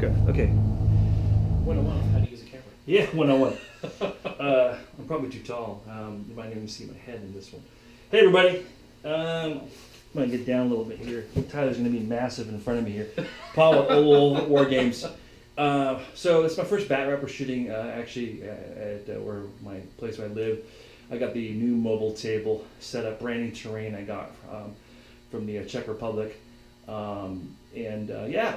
Good. Okay. 101, how to use a camera. Yeah, 101. I'm probably too tall. You might even see my head in this one. Hey, everybody. I'm going to get down a little bit here. Tyler's going to be massive in front of me here. Paul, old war games. So it's my first bat rep we're shooting actually at where my place where I live. I got the new mobile table set up, brand new terrain I got from the Czech Republic. Yeah,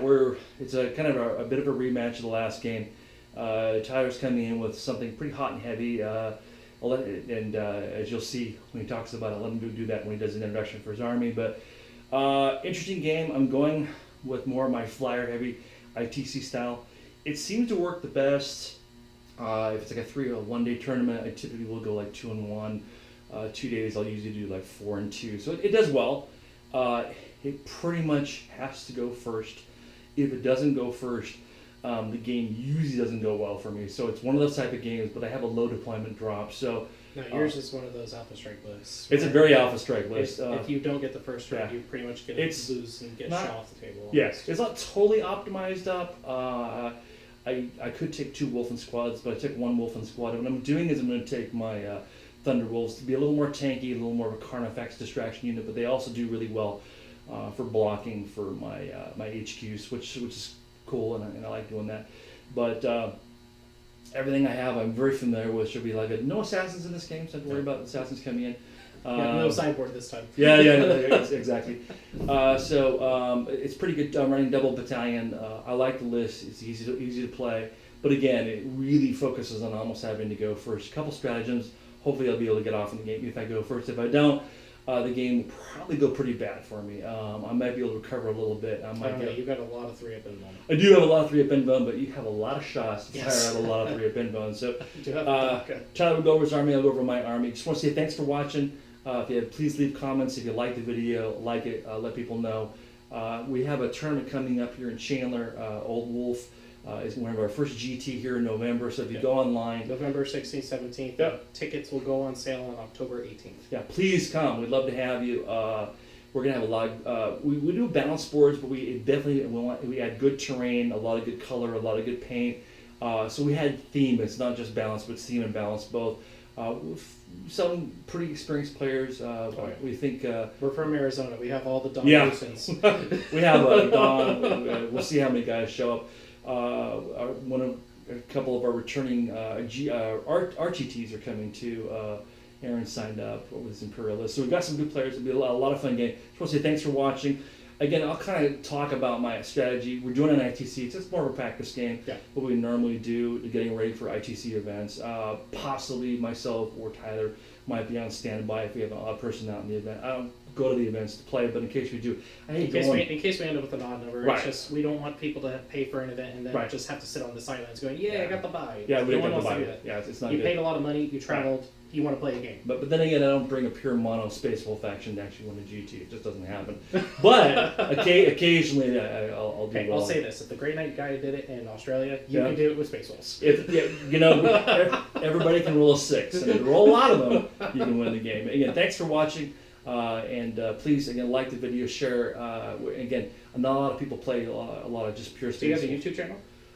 it's a kind of a bit of a rematch of the last game. Tyler's coming in with something pretty hot and heavy, as you'll see when he talks about it, let him do that when he does an introduction for his army. But interesting game. I'm going with more of my flyer heavy ITC style. It seems to work the best if it's like a one-day tournament. I typically will go like 2-1. 2 days I'll usually do like 4-2. So it does well. It pretty much has to go first. If it doesn't go first, the game usually doesn't go well for me. So it's one of those type of games, but I have a low deployment drop. So now yours is one of those alpha strike lists. It's a very alpha strike list. If you don't get the first strike, you pretty much get to lose and get shot off the table. Yes, it's not totally optimized up. I could take 2 Wolfen squads, but I took 1 Wolfen squad. And what I'm doing is I'm going to take my Thunder Wolves to be a little more tanky, a little more of a Carnifex distraction unit, but they also do really well for blocking for my my HQs, which is cool, and I like doing that. But everything I have, I'm very familiar with. Should be like no assassins in this game, so I don't worry about assassins coming in. No sideboard this time. Yeah, exactly. It's pretty good. I'm running double battalion. I like the list. It's easy to play. But again, it really focuses on almost having to go first. A couple stratagems. Hopefully, I'll be able to get off in the game if I go first. If I don't, the game will probably go pretty bad for me. I might be able to recover a little bit. You've got a lot of 3-up invuln. I do have a lot of 3-up invuln, but you have a lot of shots to fire out a lot of 3-up invuln. So, Tyler will go over his army. I'll go over my army. Just want to say thanks for watching. Please leave comments if you like the video, like it, let people know. We have a tournament coming up here in Chandler. Old Wolf is one of our first GT here in November, so if you go online. November 16th, 17th. Tickets will go on sale on October 18th. Yeah, please come. We'd love to have you. We're going to have a lot of, we do balanced boards, but we had good terrain, a lot of good color, a lot of good paint. So we had theme. It's not just balance, but theme and balance both. Some pretty experienced players. We think we're from Arizona. We have all the Don Lucens. We have Don. We'll see how many guys show up. A couple of our returning RTTs are coming too. Aaron signed up with his Imperial list. So we've got some good players. It'll be a lot of fun game. Just want to say thanks for watching. Again, I'll kind of talk about my strategy. We're doing an ITC. It's just more of a practice game. What we normally do, getting ready for ITC events. Possibly myself or Tyler might be on standby if we have an odd person out in the event. I don't go to the events to play, but in case we do, in case we end up with an odd number, it's just we don't want people to pay for an event and then just have to sit on the sidelines going, I got the buy. Yeah, we got the buy. Yeah, it's not you good. Paid a lot of money, you traveled. You want to play a game. But then again, I don't bring a pure mono Space Wolf faction to actually win a GT. It just doesn't happen. But occasionally I'll do well. I'll say this. If the Grey Knight guy did it in Australia, you can do it with Space Wolves. Everybody can roll a 6. And if you roll a lot of them, you can win the game. Again, thanks for watching. Please, again, like the video, share. Again, not a lot of people play a lot of just pure Space. Do you have a YouTube channel?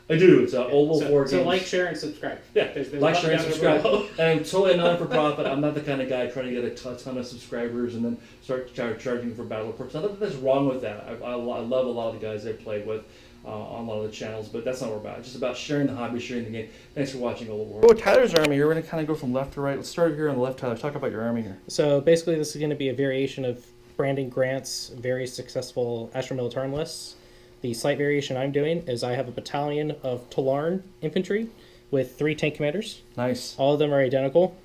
I do. It's Old Wolf War Games. So like, share, and subscribe. Yeah, there's like, share, and subscribe. And I'm totally non-for-profit. I'm not the kind of guy trying to get a ton of subscribers and then start charging for battle reports. Nothing that's wrong with that. I love a lot of the guys I played with on a lot of the channels, but that's not what we're about. It's just about sharing the hobby, sharing the game. Thanks for watching Old War. Oh, Tyler's army here. We're going to kind of go from left to right. Let's start here on the left, Tyler. Talk about your army here. So basically, this is going to be a variation of Brandon Grant's very successful Astra Militarum lists. The slight variation I'm doing is I have a battalion of Talarn infantry with 3 tank commanders. Nice. All of them are identical.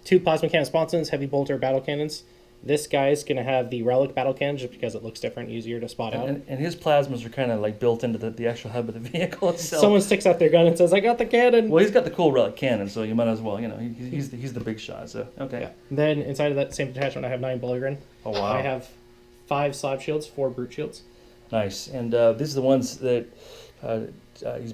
2 plasma cannon sponsons, heavy bolter battle cannons. This guy's going to have the relic battle cannon just because it looks different, easier to spot out. And his plasmas are kind of like built into the actual hub of the vehicle itself. Someone sticks out their gun and says, I got the cannon. Well, he's got the cool relic cannon, so you might as well, he's the big shot. So, okay. Yeah. Then inside of that same detachment, I have 9 Bullgren. Oh, wow. I have 5 slab shields, 4 brute shields. Nice. And these are the ones that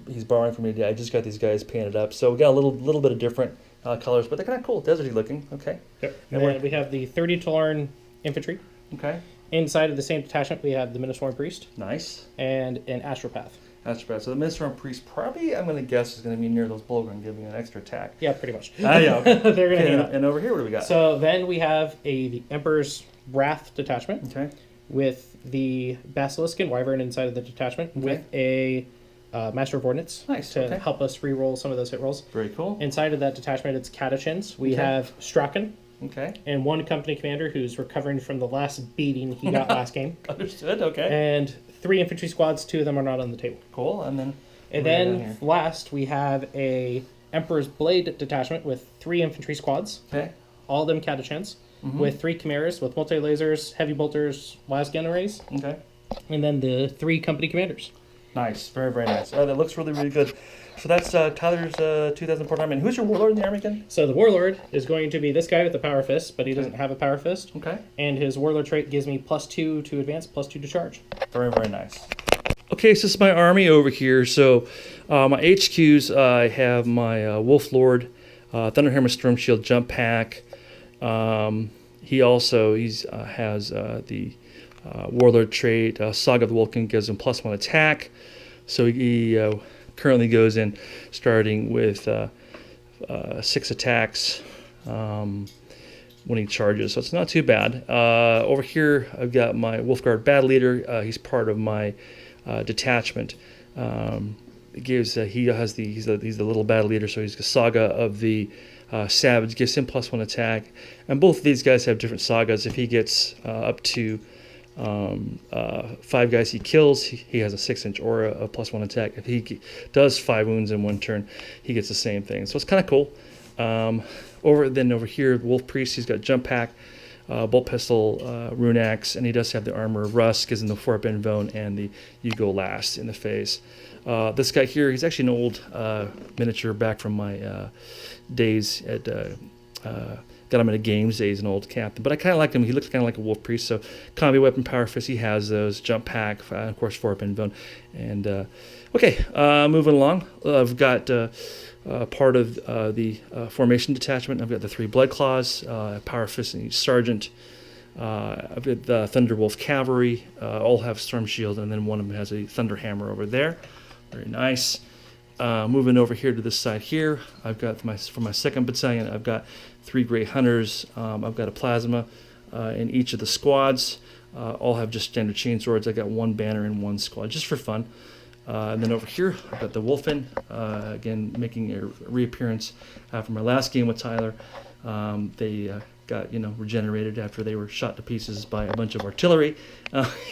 he's borrowing from me. I just got these guys painted up. So we got a little bit of different colors, but they're kind of cool, deserty looking. Okay. Yep. And then we have the 30 Talarn infantry. Okay. Inside of the same detachment, we have the Minotaur Priest Nice. and an Astropath. That's bad. So the Minister and Priest probably, I'm going to guess, is going to be near those Bulgren, giving an extra attack. Yeah, pretty much. Yeah. Okay. They're going to hang out. And over here, what do we got? So then we have the Emperor's Wrath detachment Okay. with the Basilisk and Wyvern inside of the detachment with a Master of Ordnance to help us re-roll some of those hit rolls. Very cool. Inside of that detachment, it's Catachins. We have Strachan. Okay. And one company commander who's recovering from the last beating he got last game. Understood. Okay. And 3 infantry squads. 2 of them are not on the table. Cool. And then last we have a Emperor's Blade detachment with 3 infantry squads. Okay. All of them Catachins with 3 chimeras with multi-lasers, heavy bolters, las gun arrays. Okay. And then the 3 company commanders. Nice. Very, very nice. That looks really, really good. So that's Tyler's 2004 time. And who's your warlord in the army again? So the warlord is going to be this guy with the power fist, but he doesn't have a power fist. Okay. And his warlord trait gives me +2 to advance, +2 to charge. Very, very nice. Okay, so this is my army over here. So my HQs, I have my Wolf Lord, Thunderhammer Storm Shield Jump Pack. He also has the Warlord trait. Saga of the Vulcan gives him +1 attack. So he currently goes in starting with 6 attacks when he charges. So it's not too bad. Over here, I've got my Wolfguard Battle Leader. He's part of my detachment. It gives he's the little battle leader, so he's the Saga of the Savage, gives him +1 attack. And both of these guys have different sagas. If he gets up to 5 guys he kills, he has a 6-inch aura of +1 attack. If he does 5 wounds in 1 turn, he gets the same thing. So it's kind of cool. Over here, Wolf Priest, he's got Jump Pack, Bolt Pistol, Rune Axe, and he does have the Armor of Rust, gives him the 4-up Bone and the You Go Last in the face. This guy here, he's actually an old miniature back from my days at got him at a games days, an old captain, but I kind of like him. He looks kind of like a Wolf Priest. So combi weapon, power fist, he has those. Jump Pack, of course, 4-up Bone. And okay, moving along, I've got part of the formation detachment. I've got the 3 Blood Claws, power fist and sergeant. I've got the Thunderwolf Cavalry. All have Storm Shield, and then one of them has a Thunder Hammer over there. Very nice. Moving over here to this side here, I've got for my 2nd battalion, I've got 3 Grey Hunters. I've got a Plasma in each of the squads. All have just standard chain swords. I got 1 banner in 1 squad, just for fun. And then over here, I've got the Wolfen, again making a reappearance after my last game with Tyler. They got regenerated after they were shot to pieces by a bunch of artillery,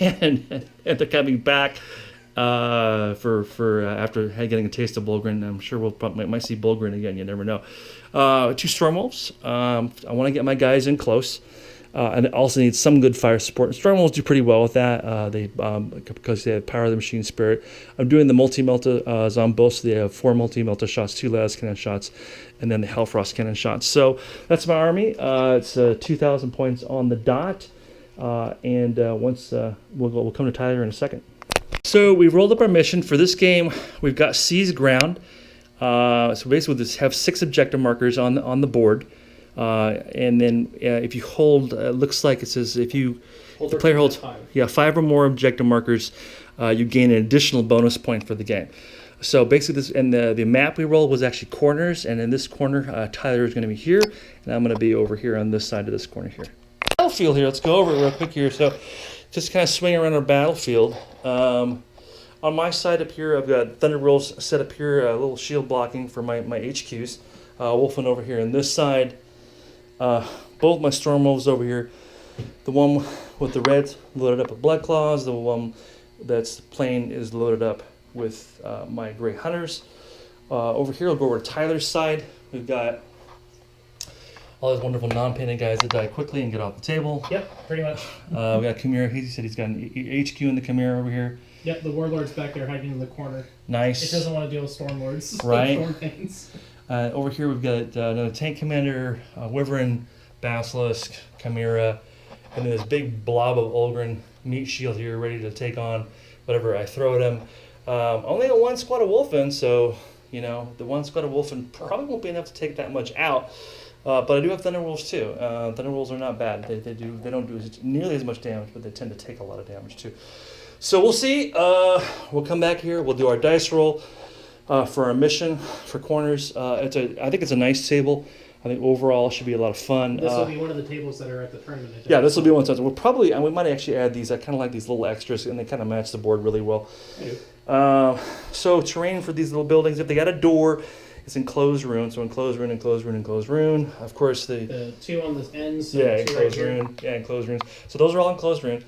and they're coming back. After getting a taste of Bulgren. I'm sure we'll might see Bulgren again. You never know. 2 Stormwolves. I want to get my guys in close, and also need some good fire support. And Stormwolves do pretty well with that. Because they have Power of the Machine Spirit. I'm doing the multi-melta Zombos. So they have 4 multi-melta shots, 2 las cannon shots, and then the Hellfrost cannon shots. So that's my army. It's 2,000 points on the dot. And once we'll come to Tyler in a second. So we've rolled up our mission for this game. We've got Seize Ground. So basically, we just have 6 objective markers on the board, and then if you hold, it looks like it says if the player holds 5 or more objective markers, you gain an additional bonus point for the game. So basically, the map we rolled was actually corners, and in this corner, Tyler is going to be here, and I'm going to be over here on this side of this corner here. Battlefield here. Let's go over it real quick here. So just kind of swing around our battlefield. On my side up here, I've got Thunderwolves set up here, a little shield blocking for my HQs. Wolfen over here on this side. Both my Stormwolves over here. The one with the red loaded up with Blood Claws. The one that's plain is loaded up with my Grey Hunters. Over here, I'll go over to Tyler's side. We've got all those wonderful non-painted guys that die quickly and get off the table. Yep, pretty much. We got Chimera. He said he's got an HQ in the Chimera over here. Yep, the Warlord's back there hiding in the corner. Nice. It doesn't want to deal with Stormlords. Right. Storm things. Over here we've got another tank commander, Wyvern, Basilisk, Chimera, and then this big blob of Ulgrin meat shield here ready to take on whatever I throw at him. Only got 1 squad of Wolfen, so the 1 squad of Wolfen probably won't be enough to take that much out. But I do have Thunderwolves too. Thunderwolves are not bad. They don't do nearly as much damage, but they tend to take a lot of damage too. So we'll see. We'll come back here. We'll do our dice roll for our mission for corners. I think it's a nice table. I think overall it should be a lot of fun. This will be one of the tables that are at the tournament. Yeah, this will be one. We'll probably, and we might actually add these. I kind of like these little extras, and they kind of match the board really well. So terrain for these little buildings. If they got a door, it's enclosed rune. So enclosed rune, enclosed rune, enclosed rune. Of course, the two on the ends. Yeah, enclosed rune. Yeah, enclosed runes. So those are all enclosed rune.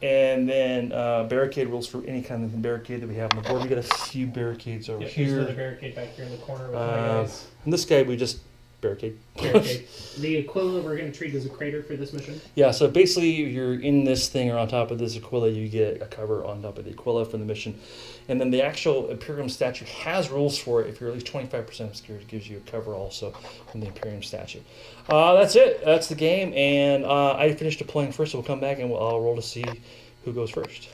And then barricade rules for any kind of barricade that we have on the board. We got a few barricades over here. Here's another barricade back here in the corner with my guys. And this guy we just barricade. The Aquila we're going to treat as a crater for this mission. Yeah, so basically if you're in this thing or on top of this Aquila, you get a cover on top of the Aquila for the mission. And then the actual Imperium statue has rules for it. If you're at least 25% obscured, it gives you a cover also from the Imperium statue. That's it. That's the game. And I finished deploying first, so we'll come back and I'll roll to see who goes first.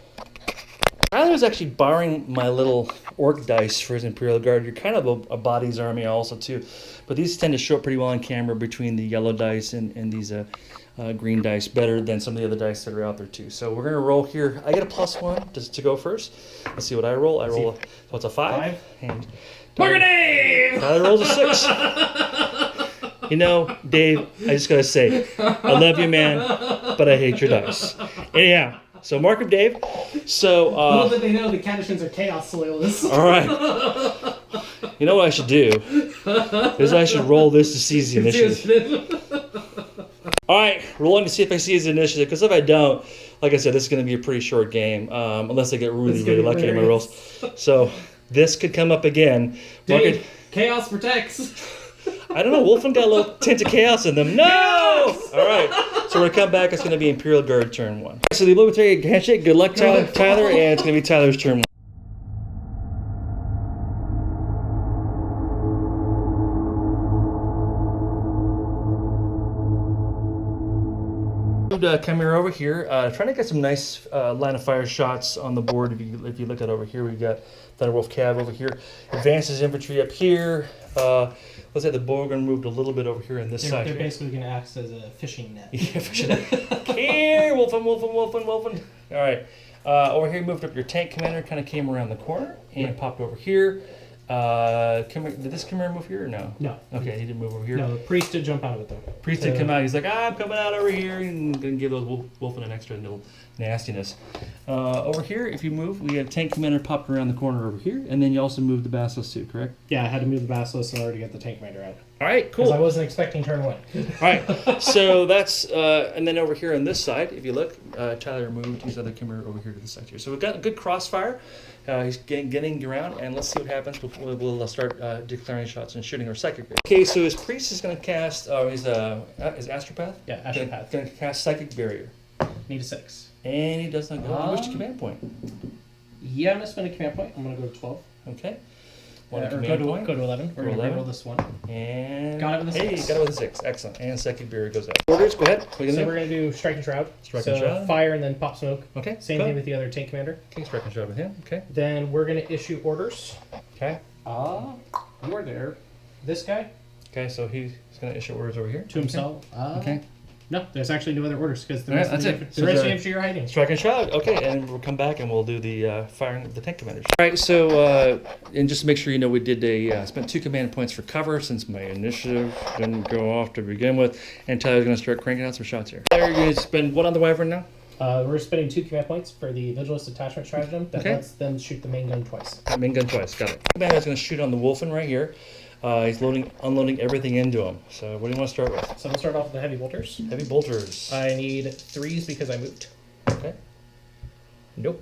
Tyler was actually borrowing my little orc dice for his Imperial Guard. You're kind of a bodies army also too, but these tend to show up pretty well on camera between the yellow dice and these green dice, better than some of the other dice that are out there too. So we're gonna roll here. I get a +1 just to go first. Let's see what I roll. I roll so it's a 5. And Tyler rolls a 6. You know, Dave, I just gotta say, I love you, man, but I hate your dice. Anyhow. So mark of Dave. So little did they know the Catechins are chaos loyalists. All right. You know what I should do? Is I should roll this to seize the initiative. All right, rolling to see if I seize the initiative. Because if I don't, like I said, this is going to be a pretty short game, unless I get really lucky in my rolls. So this could come up again. Dave, chaos protects. I don't know. Wolfen got a little tint of chaos in them. No! Yes! All right. So we're going to come back. It's going to be Imperial Guard turn 1. So the obligatory handshake. Good luck, Tyler. And it's going to be Tyler's turn 1. Chimera over here. Trying to get some nice line of fire shots on the board. If you look at over here, we've got Thunderwolf Cav over here. Advances infantry up here. Let's say the Bogren moved a little bit over here on this side. They're basically going to act as a fishing net. Yeah, fishing net. Here, Wolfen. All right. Over here, moved up your tank commander. Kind of came around the corner and popped over here. Did this Chimera move here or no? No. Okay, he didn't move over here. No, the priest did jump out of it though. Priest did come out. He's like, I'm coming out over here, and gonna give those Wolfen an extra little nastiness. Over here, if you move, we have tank commander popped around the corner over here, and then you also moved the Basilisk too, correct? Yeah, I had to move the Basilisk in order to get the tank commander out. All right, cool. Because I wasn't expecting turn 1. All right, so that's and then over here on this side, if you look, Tyler moved his other Chimera over here to the side here. So we've got a good crossfire. He's getting around, and let's see what happens. We'll start declaring shots and shooting our psychic. Okay, so his priest is going to cast. His astropath. Yeah, astropath. Going to cast psychic barrier. Need a 6. And he does not go. Which command point? Yeah, I'm going to spend a command point. I'm going to go to 12. Okay. Go to 11. We're going to roll this one. And got it with a 6. Hey, got it with a 6. Excellent. And psychic barrier goes out. Orders, go ahead. So we're going to do strike and shroud. Strike and shroud. Fire and then pop smoke. Okay. Same thing with the other tank commander. Okay, strike and shroud with him. Okay. Then we're going to issue orders. Okay. You are there. This guy. Okay, so he's going to issue orders over here. To himself. Okay. No, there's actually no other orders because the rest of the infantry are hiding. Strike and shroud. Okay, and we'll come back and we'll do the firing of the tank commanders. All right, so and just to make sure you know, we did spent 2 command points for cover since my initiative didn't go off to begin with, and Tyler's going to start cranking out some shots here. Tyler, you're going to spend what on the Wyvern now? We're spending 2 command points for the Vigilance Attachment Stratagem that lets them shoot the main gun twice. Main gun twice, got it. The commander's going to shoot on the Wolfen right here. He's unloading everything into him. So what do you want to start with? So I'm going to start off with the heavy bolters. Heavy bolters. I need 3s because I moved. Okay. Nope.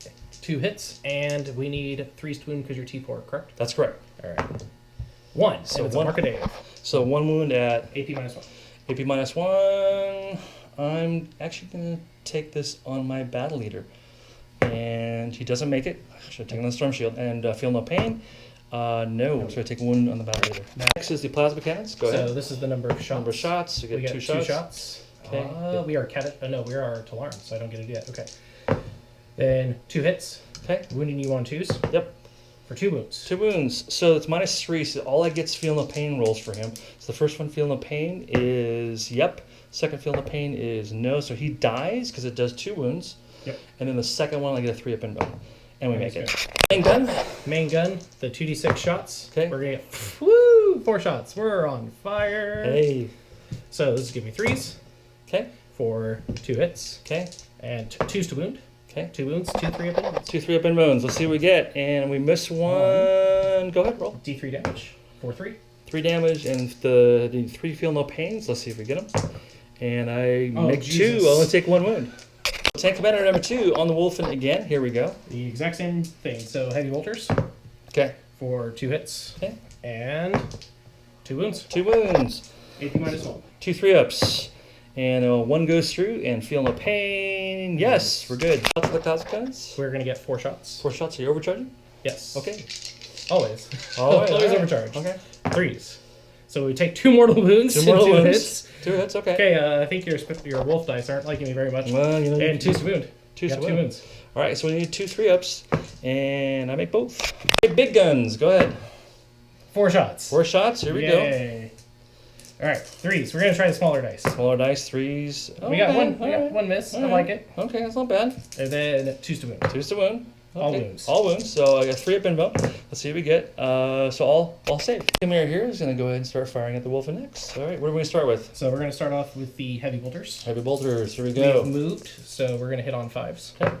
Okay. 2 hits, and we need 3s to wound because you're T4, correct? That's correct. All right. 1. So it's a mark of Dave. So 1 wound at AP -1. AP -1. I'm actually going to take this on my battle leader. And he doesn't make it. I should have taken on the storm shield. And feel no pain. No, so I take 1 on the battle leader. Next is the plasma cannons. Go ahead. So this is the number of shots. Number of shots. You get 2 shots. 2 shots. Okay. We are we are Talarn, so I don't get it yet. Okay. Then 2 hits. Okay. Wounding you on 2s. Yep. For 2 wounds. 2 wounds. So it's -3. So all I get's feel no pain rolls for him. So the first one, feel no pain, is yep. Second, feel no pain is no. So he dies because it does 2 wounds. Yep. And then the second one, I get a 3 up and bone. And we make it. Main gun. Main gun, the 2d6 shots. Okay. We're going to get, woo, 4 shots. We're on fire. Hey. So this is going to be 3s. Okay. For 2 hits. Okay. And 2s to wound. Okay. 2 wounds, 2 3 up and wounds. 2 3 up and wounds. Let's see what we get. And we miss one. Go ahead, roll. D3 damage. 4 3. 3 damage and the 3 feel no pains. Let's see if we get them. And I make Jesus. 2. I'll only take 1 wound. Tank Commander number 2 on the Wolfen again. Here we go. The exact same thing. So heavy bolters. Okay. For 2 hits. Okay. And 2 wounds. 2 wounds. AP -1. 2 3-ups. And 1 goes through and feel no pain. Yes, we're good. What's the consequence? We're going to get 4 shots. 4 shots. Are you overcharging? Yes. Okay. Always. Always overcharge. Okay. 3s. So we take 2 mortal wounds. 2 mortal wounds. Hits. 2 hits, okay. Okay, I think your wolf dice aren't liking me very much. Well, you know. And 2 to wound. 2 to wound. 2 wounds. All right, so we need 2 3-ups, and I make both. Okay, big guns, go ahead. 4 shots. 4 shots, here we go. All right, 3s. We're going to try the smaller dice. Smaller dice, 3s. Oh, we got one miss. I like it. Okay, that's not bad. And then 2s to wound. 2s to wound. Okay. All wounds. All wounds. So I got 3 up and bone. Let's see what we get. So all save. Camera here is going to go ahead and start firing at the wolf next. All right, what are we going to start with? So we're going to start off with the heavy bolters. Heavy bolters. Here we go. We've moved, so we're going to hit on 5s. Okay.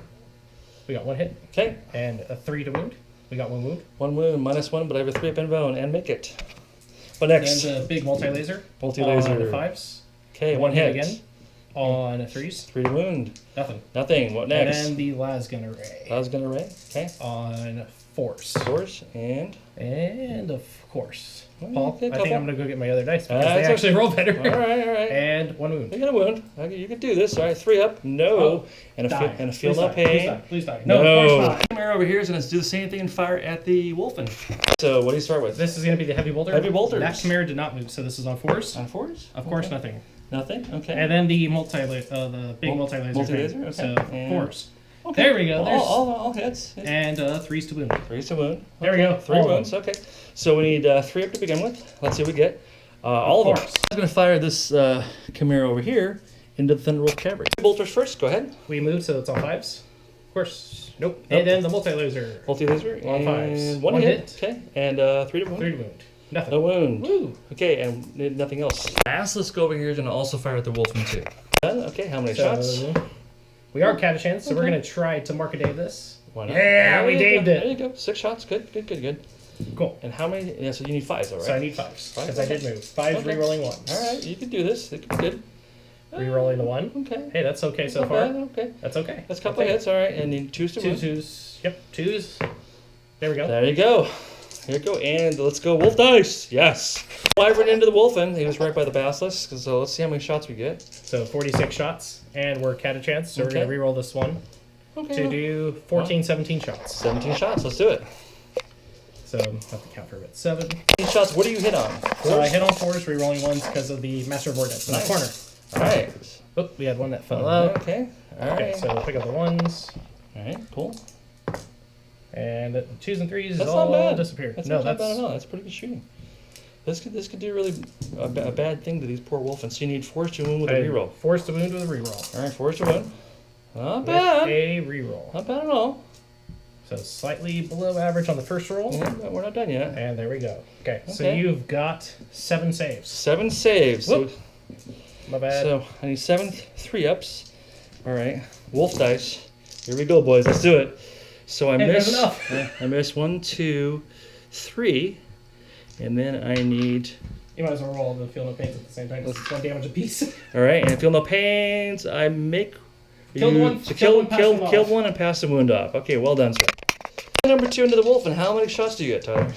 We got 1 hit. Okay. And a 3 to wound. We got 1 wound. 1 wound, -1, but I have a 3 up and bone, and make it. What next? And the big multi-laser. Multi-laser. On 5s. Okay, 1 hit. Again. On 3s. 3 to wound. Nothing. Nothing. What next? And then the Lasgun Array. Lasgun Array. Okay. On 4s. 4s and of course, well, Paul. I think I'm gonna go get my other dice because they that's actually roll better. All right. And 1 wound. You got a wound. Okay, you can do this. All right, 3 up. No. And a feel no pain. Please die. No, of course not. Camera over here is going to do the same thing and fire at the Wolfen. So what do you start with? This is going to be the heavy bolter. Heavy bolters. That Chimera did not move, so this is on 4s. On 4s? Of course, nothing. Nothing. Okay. And then the the big multi-laser. Multi-laser. Okay. So and 4s. Okay. There we go. All hits. And 3s to wound. 3s to wound. Okay. There we go. 3 wounds. Okay. So we need 3 up to begin with. Let's see what we get. All of them. I'm going to fire this Chimera over here into the Thunderwolf Cavalry. Bolters first. Go ahead. We moved, so it's on 5s. Of course. Nope. And then the multi-laser. Multi-laser. On 5s. 1 hit. Okay. And 3 to wound. 3 to wound. Nothing. No wound. Woo. Okay, and nothing else. Basilisk over here is going to also fire at the Wolfen too. Okay, how many shots? We are Catachans, so we're going to try to mark a day this. Why not? Yeah, we daved it. There you go. 6 shots. Good. Cool. And how many? Yeah, so you need 5s, all right? So I need 5s, because I did move. 5s, re-rolling 1s. All right, you can do this. It could be good. Re-rolling the 1. Okay. Hey, that's okay so Not far. bad, okay. That's okay. That's a couple of hits, all right. And then 2s to wound. 2s. Yep, 2s. There we go. There you go. Here we go. And let's go wolf dice. Yes. Wyvern into the Wolfen. He was right by the Basilisk. So let's see how many shots we get. So 46 shots, and we're Catachans, so we're going to re-roll this one to do 14, 17 shots. 17 shots. Let's do it. So I have to count for a bit. 7. 17 shots. What do you hit on? 4s? So I hit on 4s, re-rolling 1s because of the Master of Vortex in the corner. All right. Oh, we had one that fell out. Okay. All right. Okay, so pick up the 1s. All right. Cool. And 2s and 3s That's all not bad. disappeared. That's No, not that's bad at all. That's pretty good shooting. This could do really a bad thing to these poor Wolfen. So you need 4s to wound with a reroll. 4s to wound with a reroll. All right, 4s to wound. Not bad. With a reroll. Not bad at all. So slightly below average on the first roll. Yeah, but we're not done yet. And there we go. Okay, so you've got 7 saves. 7 saves. So, my bad. So I need 7 3-ups. All right, wolf dice. Here we go, boys. Let's do it. So I miss. Enough. I miss 1, 2, 3, and then I need. You might as well roll the feel no pains at the same time. It's 1 damage apiece. All right, and feel no pains. I make. Killed one. So killed one and passed the wound off. Okay, well done, sir. Number 2 into the wolf, and how many shots do you get, Tyler?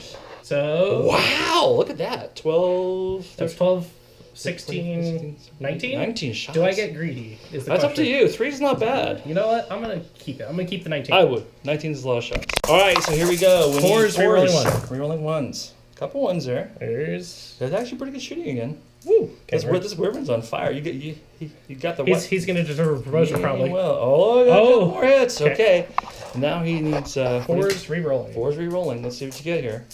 So. Wow! Look at that. 12. That's 12, 16, 19? 19 shots. Do I get greedy? Is the That's question. up to you. 3's not bad. You know what? I'm gonna keep it. I'm gonna keep the 19. I would. 19 is a lot of shots. All right, so here we go. We 4s, re-rolling 1. Re-rolling 1s. Couple 1s there. That's actually pretty good shooting again. Woo! Okay, this Wyvern's on fire. You got the he's gonna deserve a promotion probably. Well, oh, more hits. Okay. Now he needs 4's re-rolling. 4's re-rolling. Let's see what you get here.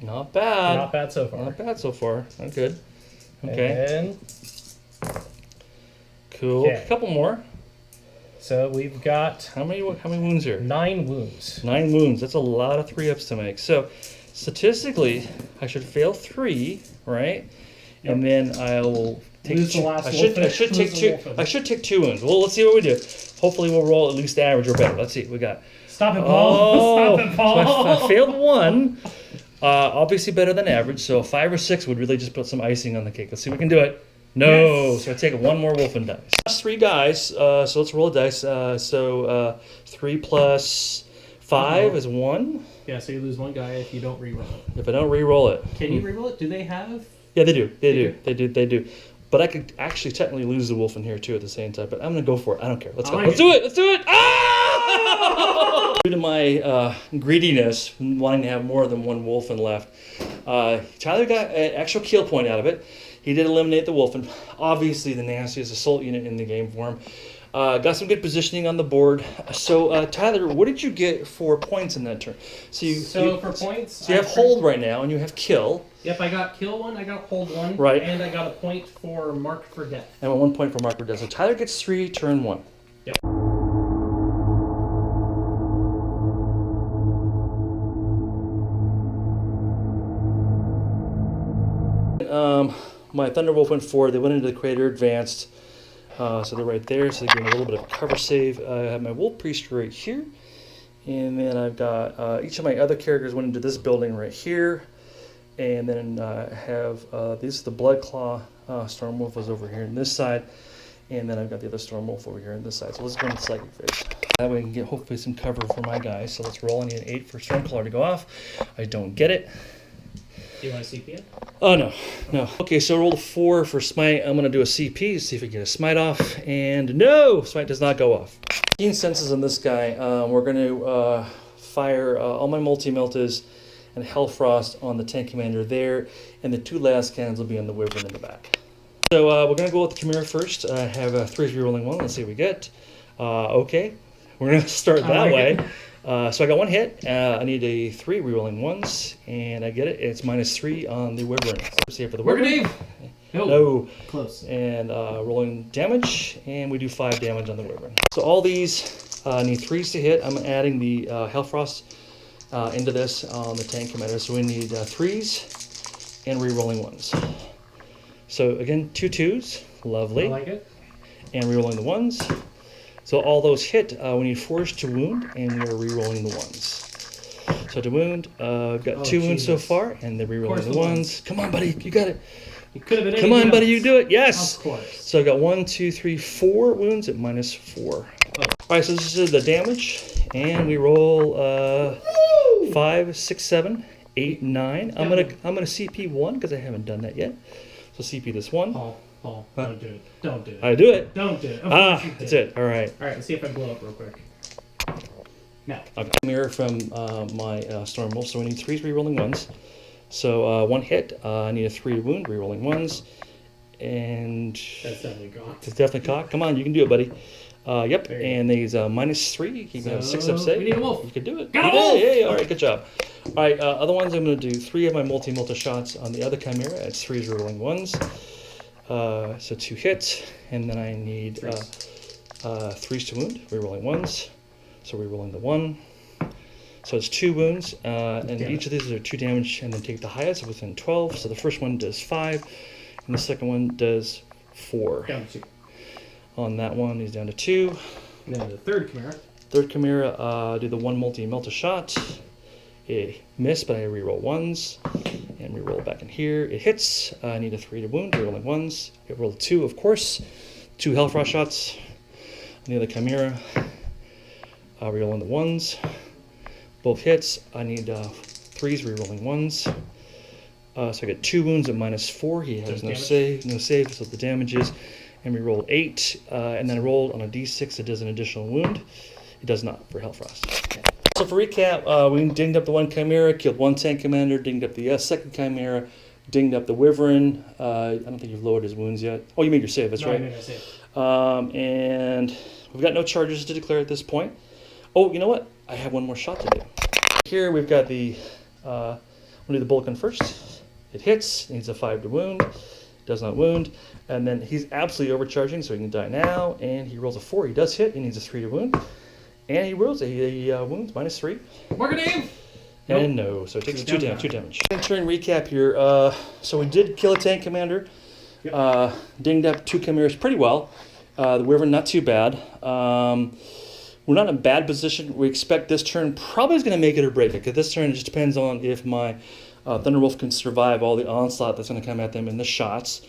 Not bad. Not bad so far. Not bad so far. Not good. Okay. And cool. Okay. A couple more. so we've got How many wounds here? 9 wounds. 9 wounds. That's a lot of 3-ups to make. So statistically, I should fail 3, right? Yep. And then I'll take Lose the 2. last I should take 2. I should take 2 wounds. Well, let's see what we do. Hopefully, we'll roll at least average or better. Let's see. We got. Stop it, Paul. Stop it, Paul. So I failed 1. Obviously better than average. So a 5 or 6 would really just put some icing on the cake. Let's see if we can do it. No. Yes. So I take 1 more wolfen dice. Last 3 guys. So let's roll a dice. 3 plus 5 is 1. Yeah, so you lose 1 guy if you don't re-roll it. If I don't re-roll it. Can you re-roll it? Do they have? Yeah, they do. They do. But I could actually technically lose the wolf in here too at the same time. But I'm gonna go for it. I don't care. Let's go. Let's do it. Let's do it. Ah! Due to my greediness, wanting to have more than 1 wolfen left, Tyler got an actual kill point out of it. He did eliminate the wolfen. Obviously, the nastiest assault unit in the game for him. Got some good positioning on the board. So, Tyler, what did you get for points in that turn? So for points, so you have hold right now, and you have kill. Yep, I got kill 1, I got hold 1, right, and I got a point for mark for death. And 1 point for mark for death. So Tyler gets 3, turn 1. Yep. My Thunderwolf went forward. They went into the crater, advanced. So they're right there. So they give me a little bit of a cover save. I have my Wolf Priest right here. And then I've got each of my other characters went into this building right here. And then I have this is the Bloodclaw Stormwolf was over here on this side. And then I've got the other Stormwolf over here on this side. So let's go into Psychic Phase. That way I can get hopefully some cover for my guys. So let's roll. I need an 8 for Stormcaller to go off. I don't get it. Do you want to CP it? Oh, no. Okay, so roll a 4 for Smite. I'm going to do a CP, see if I can get a Smite off. And no! Smite does not go off. 15 senses on this guy. We're going to fire all my multi-meltas and Hellfrost on the tank commander there. And the 2 last cannons will be on the Wyvern in the back. So we're going to go with the Chimera first. I have 3 rerolling 1. Let's see what we get. Okay. We're going to start that way. So I got 1 hit. I need a 3 rerolling 1s, and I get it. It's -3 on the Wyvern. Let's see for the Wyvern. No. Close. And rolling damage, and we do 5 damage on the Wyvern. So all these need 3s to hit. I'm adding the Hellfrost into this on the tank commander. So we need 3s and rerolling 1s. So again, 2 2s. Lovely. I like it. And rerolling the 1s. So all those hit, we need 4s to wound, and we are re-rolling the 1s. So to wound, I've got 2 wounds so far, and they're re-rolling the 1s. Come on, buddy, you got it. You could have been. Come on, buddy, you do it. Yes. Of course. So I got 1, 2, 3, 4 wounds at -4. Oh. All right, so this is the damage, and we roll 5, 6, 7, 8, 9. I'm gonna CP 1 because I haven't done that yet. So CP this 1. Paul, don't do it. Don't do it. I do it. Don't do it. That's it. All right. All right, let's see if I blow up real quick. No. I've got a mirror from my Stormwolf, so we need 3 rerolling 1s. So 1 hit, I need a 3 wound, rerolling 1s. And that's definitely cocked. It's definitely cocked. Come on, you can do it, buddy. Yep, and these -3. You can have 6 up save. We need a wolf. You can do it. Got a wolf! Yeah, all right, good job. All right, other ones, I'm going to do 3 of my multi-multi shots on the other Chimera. It's 3 rerolling 1s. So 2 hits, and then I need 3s to wound, rerolling 1s. So rerolling the 1. So it's 2 wounds, and each of these are 2 damage, and then take the highest within 12. So the first one does 5, and the second one does 4. Down to 2. On that one, he's down to 2. And then the third Chimera. Third Chimera, do the 1 multi-melt a shot. It missed, but I reroll 1s. And reroll back in here. It hits. I need a 3 to wound, rerolling 1s. It rolled 2, of course. 2 Hellfrost shots. On the other Chimera. Rerolling the 1s. Both hits. I need 3s, rerolling 1s. So I get 2 wounds at -4. He has no save, so the damage is. And we rolled 8, and then I rolled on a d6 that does an additional wound. It does not for Hellfrost. Okay. So for recap, we dinged up the 1 Chimera, killed 1 tank commander, dinged up the second Chimera, dinged up the Wyvern. I don't think you've lowered his wounds yet. Oh, you made your save, that's right. I made my save. And we've got no charges to declare at this point. Oh, you know what? I have one more shot to do. Here we've got the, we'll do the bullet gun first. It hits, needs a 5 to wound, does not wound. And then he's absolutely overcharging, so he can die now. And he rolls a 4, he does hit, he needs a 3 to wound. And he rolls a wounds, -3. Mark a name! And no, so it takes 2 damage. Turn recap here. So we did kill a tank commander. Yep. Dinged up 2 chimeras pretty well. The Wyvern not too bad. We're not in a bad position. We expect this turn probably is going to make it or break it, because this turn just depends on if my Thunderwolf can survive all the onslaught that's going to come at them in the shots.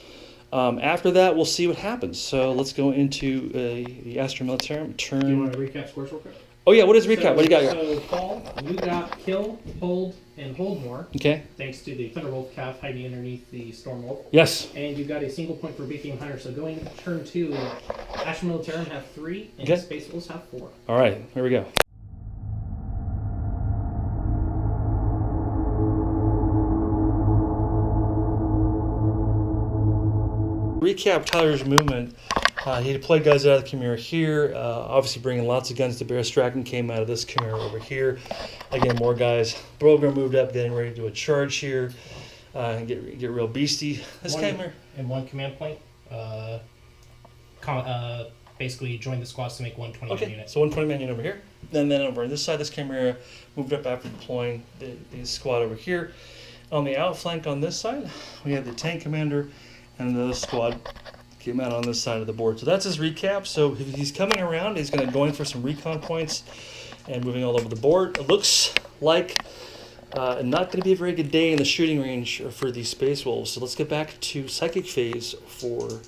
After that, we'll see what happens. So let's go into the Astra Militarum. Do you want to recap scores real quick? Oh yeah, what is recap? What do you got here? So, Paul, you got kill, hold, and hold more. Okay. Thanks to the Thunderwolf calf hiding underneath the Stormwolf. Yes. And you got a single point for Beacon Hunter. So going into turn 2, Astra Militarum have 3, and Okay. Spacewolves have 4. All right, here we go. Recap Tyler's movement. He deployed guys out of the Chimera here, obviously bringing lots of guns to bear. Strachan came out of this Chimera over here. Again, more guys. Brogan moved up, getting ready to do a charge here and get real beastie. This Chimera. And 1 command point. Basically join the squads to make 1 20-man Okay, unit. so 120-man unit over here. And then over on this side, this Chimera moved up after deploying the squad over here. On the outflank on this side, we have the tank commander and another squad came out on this side of the board. So that's his recap. So if he's coming around, he's going to go in for some recon points and moving all over the board. It looks like not going to be a very good day in the shooting range for these Space Wolves. So let's get back to Psychic phase for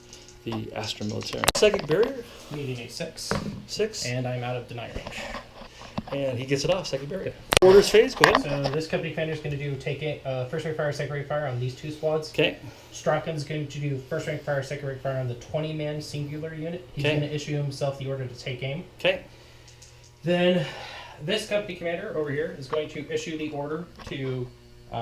the Astra Militarum. Psychic Barrier. Needing a 6. 6. And I'm out of deny range. And he gets it off, Psychic Barrier. Orders phase, go ahead. So this company commander is going to do first rank fire, second rank fire on these 2 squads. Okay. Strachan's going to do first rank fire, second rank fire on the 20-man singular unit. He's Okay. going to issue himself the order to take aim. Okay. Then this company commander over here is going to issue the order to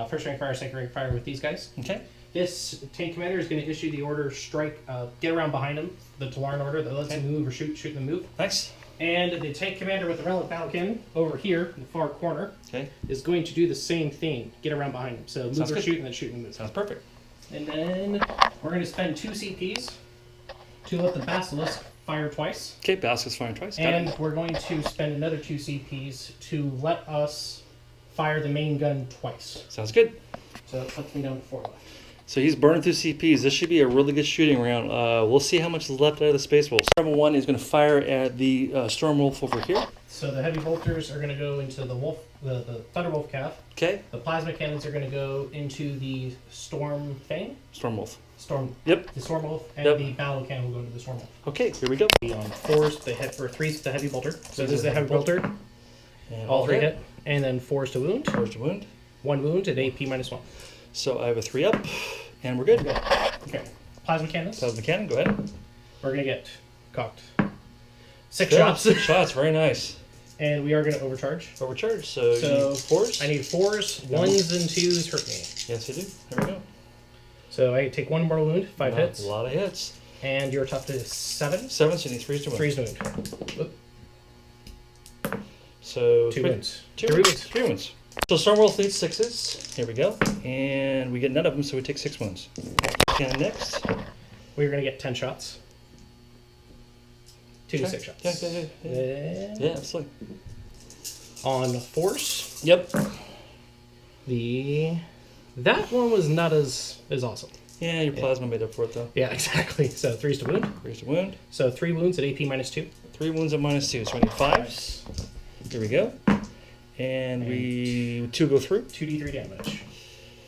first rank fire, second rank fire with these guys. Okay. This tank commander is going to issue the order strike, get around behind him, the Talarn order that lets him move or shoot them move. Nice. And the tank commander with the relic battle cannon over here in the far corner is going to do the same thing. Get around behind him. So move Sounds or good. shoot and then shoot and move. Sounds perfect. And then we're going to spend 2 CPs to let the Basilisk fire twice. Okay, Basilisk firing twice. Got And it. we're going to spend another 2 CPs to let us fire the main gun twice. Sounds good. So that puts me down to 4 left. So he's burning through CPs. This should be a really good shooting round. We'll see how much is left out of the Space Wolves. Number 1 is going to fire at the Stormwolf over here. So the heavy bolters are going to go into the wolf, the Thunderwolf calf. Okay. The plasma cannons are going to go into the Storm Fang. Stormwolf. The Stormwolf, and the battle cannon will go into the Stormwolf. Okay, here we go. On 4s, they hit for 3s, the heavy bolter. So this is the heavy bolter. And All 3 hit. And then 4s to wound. 4s to wound. 1 wound at AP -1. So I have a 3 up, and we're good. Okay. Plasma cannons. Plasma cannon, go ahead. We're going to get cocked. 6 shots. 6 shots, very nice. And we are going to overcharge. Overcharge, so you So need 4s? I need 4s. 1s and 2s hurt me. Yes, you do. There we go. So I take 1 mortal wound, 5 hits. A lot of hits. And your tough is 7. 7, so you need 3s to wound. 3s to wound. Whoop. So 2 wounds. 2 3 wounds. wounds. 3 wounds. So Stormwolf needs 6s. Here we go. And we get none of them, so we take 6 wounds. Cannon next. We're going to get 10 shots. 2 to Okay. 6 shots. Yeah. Then Yeah, absolutely. on force, Yep. that one was not as awesome. Yeah, your plasma made up for it, though. Yeah, exactly. So 3s to wound. 3s to wound. So 3 wounds at AP -2. 3 wounds at -2, so we need 5s. Here we go. And we 2 go through. 2d3 damage.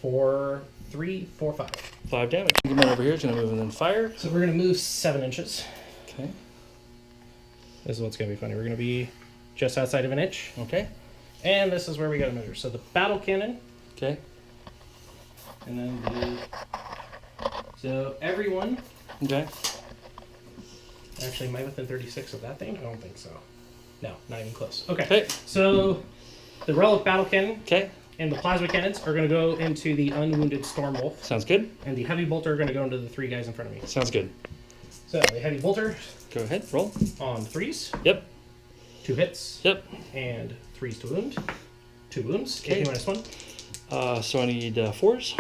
4, 3, 4, 5. 5 damage. Come on over here. It's going to move and then fire. So we're going to move 7 inches. Okay. This is what's going to be funny. We're going to be just outside of an inch. Okay. And this is where we got to measure. So the battle cannon. Okay. And then so everyone. Okay. Actually, am I within 36 of that thing? I don't think so. No, not even close. Okay. Okay. So the relic battle cannon Okay. and the plasma cannons are going to go into the unwounded Stormwolf. Sounds good. And the heavy bolter are going to go into the 3 guys in front of me. Sounds good. So the heavy bolter Go ahead, roll. on 3s. Yep. 2 hits. Yep. And 3s to wound. 2 wounds. Okay. AP -1. So I need 4s,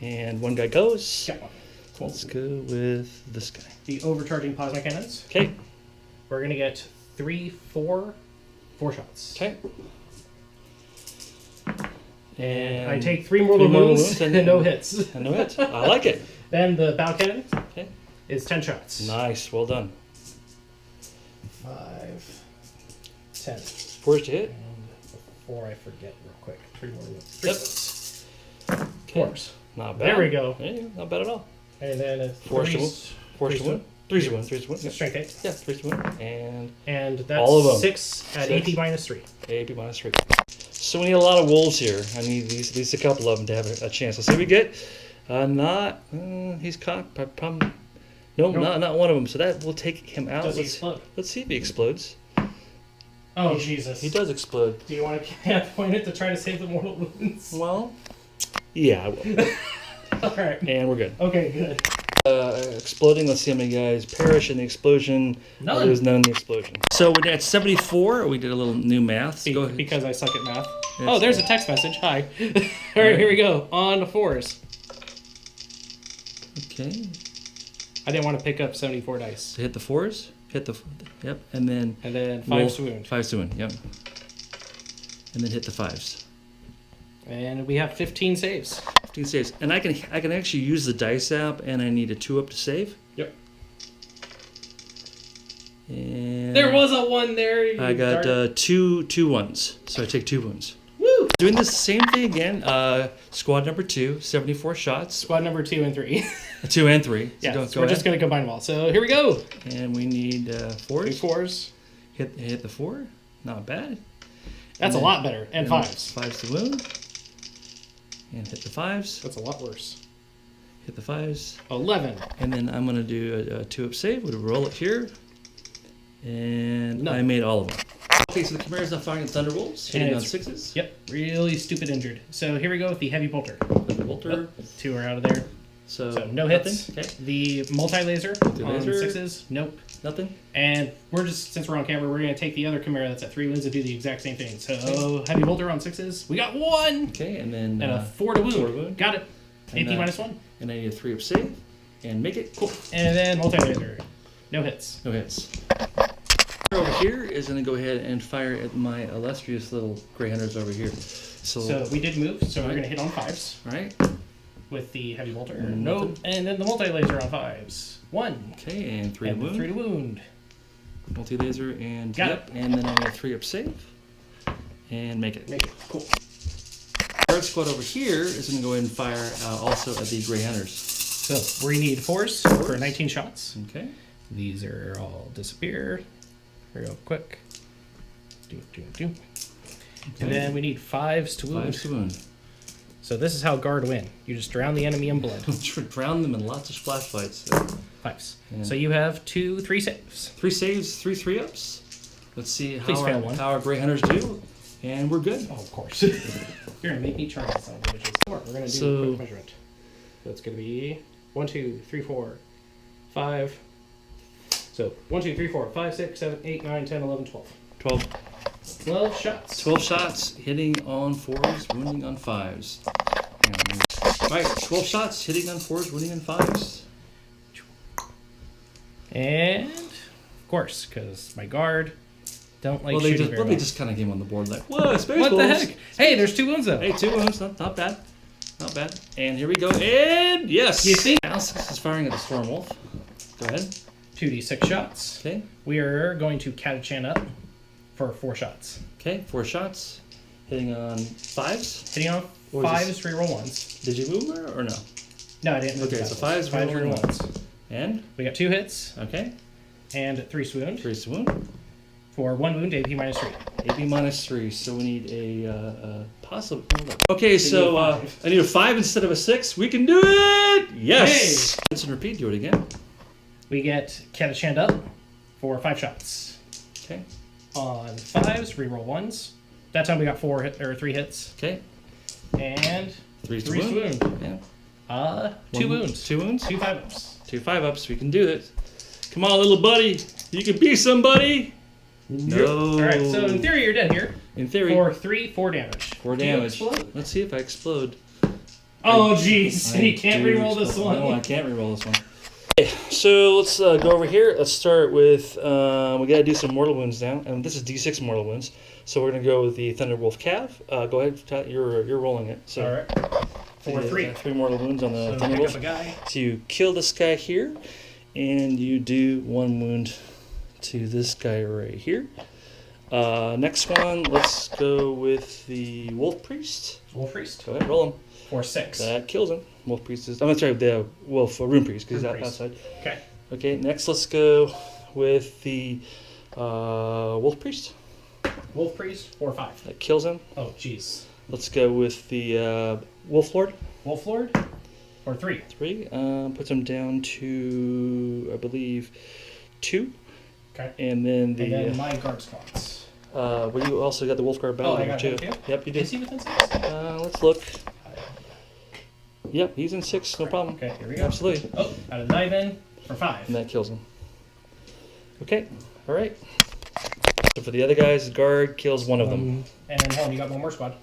and 1 guy goes. Got one. Cool. Let's go with this guy. The overcharging plasma cannons. Okay. We're gonna get 3, 4 shots. Okay. And I take 3 mortal wounds and no hits. And no hits. I like it. Then the bow cannon Okay. is 10 shots. Nice. Well done. 5, 10. 4s to hit. And before I forget, real quick, 3 more wounds. Yep. 3 4s. Not bad. There we go. Yeah, not bad at all. And then a 4s to 3s. wound. 4s to wound. 3s to wound. 3s to wound. Yep. Strength 8. Yeah, 3s to wound. And And that's all of them. 6 at 6. AP -3. AP -3. So we need a lot of wolves here. I need at least a couple of them to have a chance. Let's see what we get. He's caught. No, Nope. not one of them. So that will take him out. Does he explode? Let's see if he explodes. Oh, Jesus. He does explode. Do you want to point it to try to save the mortal wounds? Well, yeah, I will. Alright. And we're good. Okay, good. Exploding. Let's see how many guys perish in the explosion. None. There was none in the explosion. So we're at 74. We did a little new math. So go ahead. Because I suck at math. Yes. Oh, there's a text message. Hi. Alright, here we go. On to 4s. Okay. I didn't want to pick up 74 dice. So hit the 4s. Hit the yep, and then 5 to wound. 5 to wound. Yep. And then hit the 5s. And we have 15 saves. 15 saves, and I can actually use the dice app, and I need a 2-up to save. Yep. And There was a 1 there. You I got dart. two 1s, so I take 2 wounds. Woo! Doing this same thing again. Squad number 2, 74 shots. Squad number 2 and 3. 2 and 3. So Yeah, go we're ahead. just going to combine them all. So here we go. And we need 4s. 3 4s. Hit the 4. Not bad. That's a lot better. And 5s. 5s to wound. And hit the 5s. That's a lot worse. Hit the 5s. 11. And then I'm going to do a 2-up save. We'll roll it here. And None. I made all of them. Okay, so the Chimera's now firing at Thunderwolves, hitting And on it's- 6s. Yep, really stupid injured. So here we go with the heavy bolter. Bolter. 2 are out of there. So No nothing. hits. Okay. The multi-laser on Multi-laser. 6s. Nope. Nothing. And we're just, since we're on camera, we're going to take the other Chimera that's at 3 wounds and do the exact same thing. So heavy bolter on 6s. We got 1! Okay, and then And a 4 to wound. 4 to wound. Got it. And, AP -1. And I need a 3-up save. And make it. Cool. And then multi-laser. No hits. No hits. Over here is going to go ahead and fire at my illustrious little Grey Hunters over here. So we did move, so we're going to hit on 5s Right. with the heavy bolter. Nothing. Nope. And then the multi-laser on 5s. 1. Okay, and 3 to And wound. 3 to wound. Multi-laser and Got yep. And then I need a 3-up save. And make it. Make it. Cool. Third squad over here is going to go ahead and fire also at the Grey Hunters. So we need 4s for 19 shots. Okay. These are all disappear real quick. And then we need 5s to wound. 5s to wound. So this is how guard win. You just drown the enemy in blood. Drown them in lots of splash fights. 5s. Yeah. So you have 2 3 saves. 3 saves, 3 3-ups. Let's see Please fail one. how our Grey Hunters do. And we're good. Oh, of course. You're gonna make me try this on which is 4. We're gonna do So- a quick measurement. So it's gonna be 1 2 3 4 5. So 1 2 3 4 5 6 7 8 9 10 11 12. 12. 12 shots. 12 shots, hitting on 4s, wounding on 5s. Alright, 12 shots, hitting on 4s, wounding on 5s. And of course, because my guard don't like Well, they shooting just, very well, well. they just kind of came on the board like, whoa, Spacewolves. What the heck? Hey, there's 2 wounds though. Hey, 2 wounds, not bad. Not bad. And here we go, and yes! You think- Now 6 is firing at the Storm Wolf. Go ahead. 2d6 shots. Okay, We are going to catachan up for 4 shots. okay, 4 shots, hitting on 5s. Hitting on What was 5s, reroll 1s. Did you move her or no? No, I didn't. move Okay, the so battles. 5s, 5s, reroll reroll 1s. 1s. And, We got 2 hits okay, and 3 swooned 3 to wound. for 1 wound, AP -3. AP -3, so we need a possible. Okay, so need a 5. I need a 5 instead of a 6. We can do it! Yes! Rinse and repeat, do it again. We get catachan up for 5 shots. Okay, On 5s, reroll 1s. That time we got 3 hits. okay. And 3 to 3 wound. swooned. Yeah. 2 One- wounds. 2 wounds. 2 5-ups. 2 5-ups, we can do it. Come on, little buddy. You can be somebody. No. All right, so in theory, you're dead here. In theory. For 4 damage. 4 damage. Let's see if I explode. Oh, jeez. You can't reroll this one. No, I can't reroll this one. Okay, so let's go over here. Let's start with, we got to do some mortal wounds now. And this is D6 mortal wounds. So we're going to go with the Thunderwolf Cav. Go ahead, you're rolling it. So all right. For 3. 3 mortal wounds on the So Thunderwolf. pick up a guy. So you kill this guy here, and you do 1 wound to this guy right here. Next one, let's go with the Wolf Priest. Wolf Priest. Go ahead, roll him. For 6. That kills him. Wolf Priest is. I'm sorry, the Wolf Rune Priest because he's Rune Priest. outside. Okay. Okay. Next, let's go with the Wolf Priest. Wolf Priest. For 5. That kills him. Oh, jeez. Let's go with the Wolf Lord. Wolf Lord. For 3. 3. Puts him down to, I believe, 2. Okay. And then the. And then my guard spots. Well, you also got the Wolf Guard battle I got too. him too? Yep, you did. Is he within 6? Let's look. Yep, he's in 6, no problem. Okay, here we go. Absolutely. Oh, out of 9 in for 5. And that kills him. Okay, all right. So for the other guys, guard kills one of them. And then hold on, you got one more squad.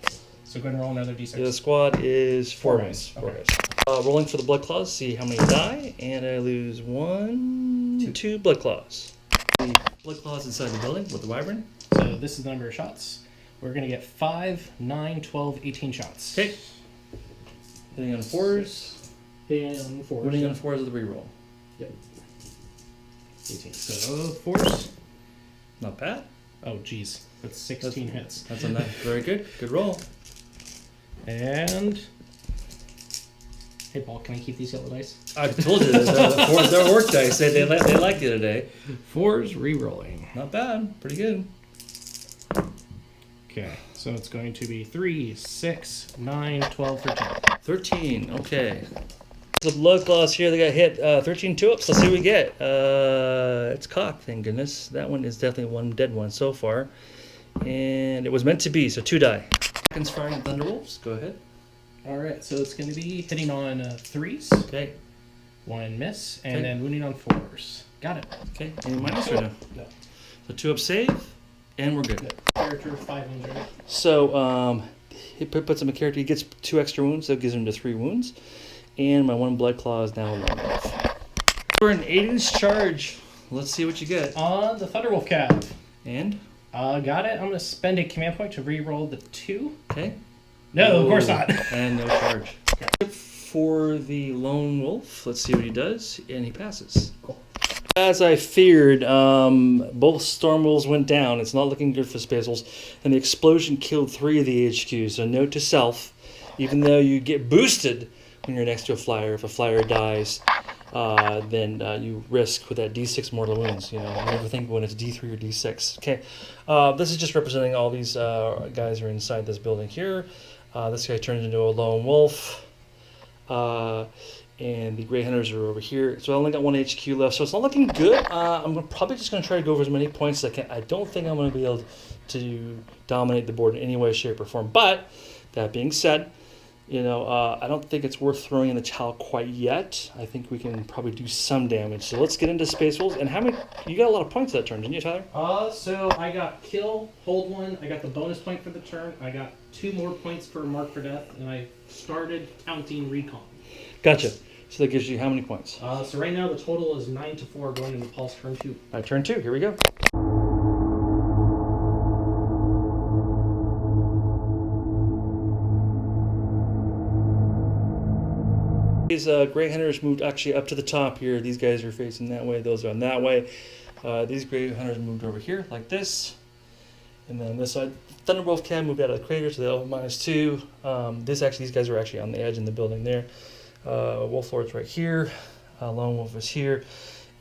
So go ahead and roll another d6. The other squad is 4 Four guys. guys. 4 Okay. guys. Rolling for the blood claws, see how many die, and I lose 1, 2 blood claws. The blood claws inside the building with the wyvern. So this is the number of shots. We're going to get 5, 9, 12, 18 shots. Okay. Hitting on 4s. Hitting on 4s. Winning on 4s with the reroll. Yep. 18. So 4s. Not bad. Oh, geez. That's 16 hits. That's a nice, very good. Good roll. And... Hey, Paul, can I keep these yellow dice? I told you, they're work dice. They liked the other day. 4s re-rolling. Not bad. Pretty good. Okay, so it's going to be 3, 6, 9, 12, 13. 13, okay. The blood claws here, they got hit 13 2-ups. Let's see what we get. It's cocked, thank goodness. That one is definitely one dead one so far. And it was meant to be, so 2 die. Seconds firing at Thunderwolves, go ahead. Alright, so it's going to be hitting on 3s. Okay. 1 miss, and Okay. then wounding on 4s. Got it. Okay, any minus or no? No. So 2-up save, and we're good. Character 5 injury. So he puts him a character, he gets 2 extra wounds, so it gives him to 3 wounds. And my 1 blood claw is now long enough. For an 8-inch charge, let's see what you get. On the Thunderwolf Cav. And? Got it. I'm going to spend a command point to re-roll the 2. Okay. No, of course not. And no charge. For the lone wolf, let's see what he does, and he passes. Cool. As I feared, both storm wolves went down. It's not looking good for Spacewolves, and the explosion killed 3 of the HQs. So note to self, even though you get boosted when you're next to a flyer, if a flyer dies, then you risk with that D6 mortal wounds. You know, you never think when it's D3 or D6. Okay, this is just representing all these guys are inside this building here. This guy turns into a lone wolf. And the Grey Hunters are over here. So I only got 1 HQ left, so it's not looking good. I'm probably just going to try to go over as many points as I can. I don't think I'm going to be able to dominate the board in any way, shape, or form. But that being said, you know, I don't think it's worth throwing in the towel quite yet. I think we can probably do some damage. So let's get into Space Wolves. And how many? You got a lot of points that turn, didn't you, Tyler? So I got kill, hold 1. I got the bonus point for the turn. I got 2 more points for mark for death, and I started counting recon. Gotcha. So that gives you how many points? So right now the total is 9 to 4 going into Paul's turn 2. My turn 2. Here we go. These Grey Hunters moved actually up to the top here. These guys are facing that way. Those are on that way. These Grey Hunters moved over here like this. And then on this side, Thunderwolf Cav moved out of the crater, so they'll have -2. These guys are actually on the edge in the building there. Wolf Lord's right here. Lone Wolf is here.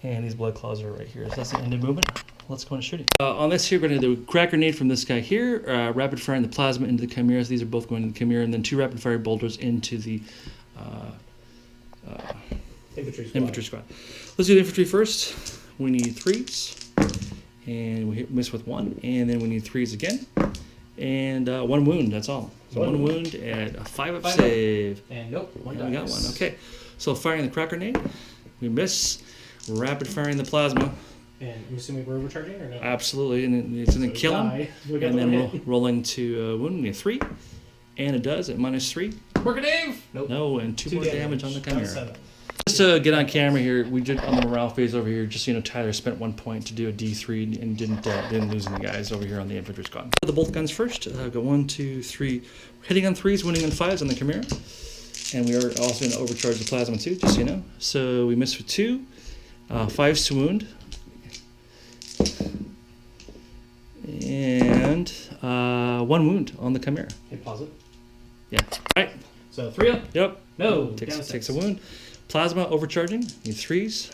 And these Blood Claws are right here. So that's the end of movement. Let's go and shoot it. On this here, we're going to do a crack grenade from this guy here. Rapid fire in the plasma into the Chimeras. These are both going to the Chimera. And then 2 rapid fire boulders into the infantry squad. Let's do the infantry first. We need 3s. And we miss with 1. And then we need 3s again. And 1 wound, that's all. So 1 wound and a 5-up save. And nope, 1 we got 1. Okay. So firing the crack grenade. We miss. rapid firing the plasma. And I'm assuming we're overcharging or no? Absolutely, and it's going to kill him. And then rolling to wound me 3. And it does at -3. Working Dave! Nope. No, and 2 more damage on the Down to Chimera. 7. Just to get on camera here, we did on the morale phase over here. Just so you know, Tyler spent 1 point to do a D3 and didn't lose any guys over here on the infantry squad. The bolt guns first. Go 1, 2, 3. Hitting on 3s, winning on 5s on the Chimera. And we are also going to overcharge the plasma too, just so you know. So we missed with 2. 5s to wound. And 1 wound on the Chimera. Hit pause it. Yeah. All right. So 3 up. Yep. No. Takes a wound. Plasma overcharging. Need 3s.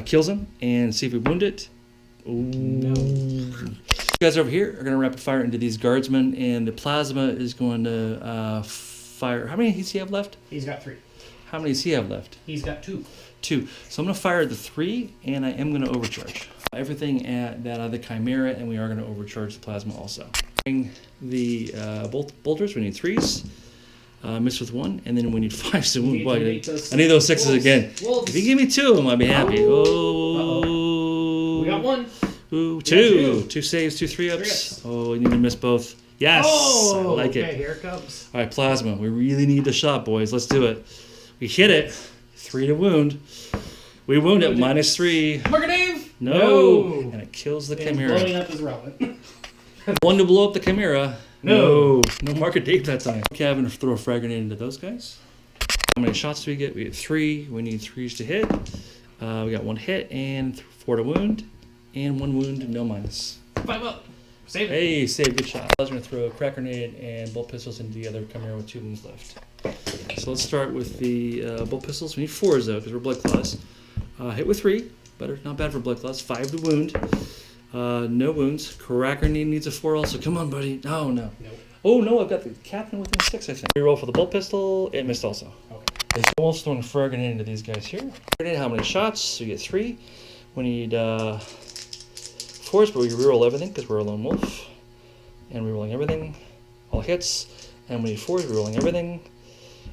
Kills him. And see if we wound it. Ooh. No. You guys over here are going to rapid fire into these guardsmen, and the plasma is going to fire. How many does he have left? He's got 3. How many does he have left? He's got 2. 2. So I'm going to fire the 3, and I am going to overcharge everything at that other Chimera, and we are going to overcharge the plasma also. The bolters, we need 3s. Miss with 1, and then we need 5s to wound. Boy, I need those 6s again. Wolves. If you give me 2 of them, I'd be happy. Oh. We got 1. Ooh, 2. 2 saves, 2 3-ups. Oh, you need to miss both. Yes! Oh, I like okay, it. here it comes. All right, plasma. We really need the shot, boys. Let's do it. We hit it. 3 to wound. We wound it. -3. Working Dave! No. And it kills the And Chimera. blowing up is relevant. 1 to blow up the Chimera. No. No market date that time. Okay, I'm going to throw a frag grenade into those guys. How many shots do we get? We get 3. We need 3s to hit. We got 1 hit and 4 to wound. And 1 wound, no minus. 5 up. Save it. Hey, save, good shot. I was going to throw a crack grenade and bolt pistols into the other Chimera with 2 wounds left. So let's start with the bolt pistols. We need 4s though, because we're blood claws. Hit with 3. Better, not bad for blood claws. 5 to wound. No wounds. Crack grenade needs a 4 also. Come on, buddy. No. Nope. Oh no, I've got the captain within 6, I think. Reroll for the bolt pistol. It missed also. Okay. I'm almost throwing a frag grenade into these guys here. Grenade, how many shots? So you get 3. We need 4s, but we reroll everything because we're a lone wolf. And rerolling everything. All hits. And we need 4s, rerolling everything.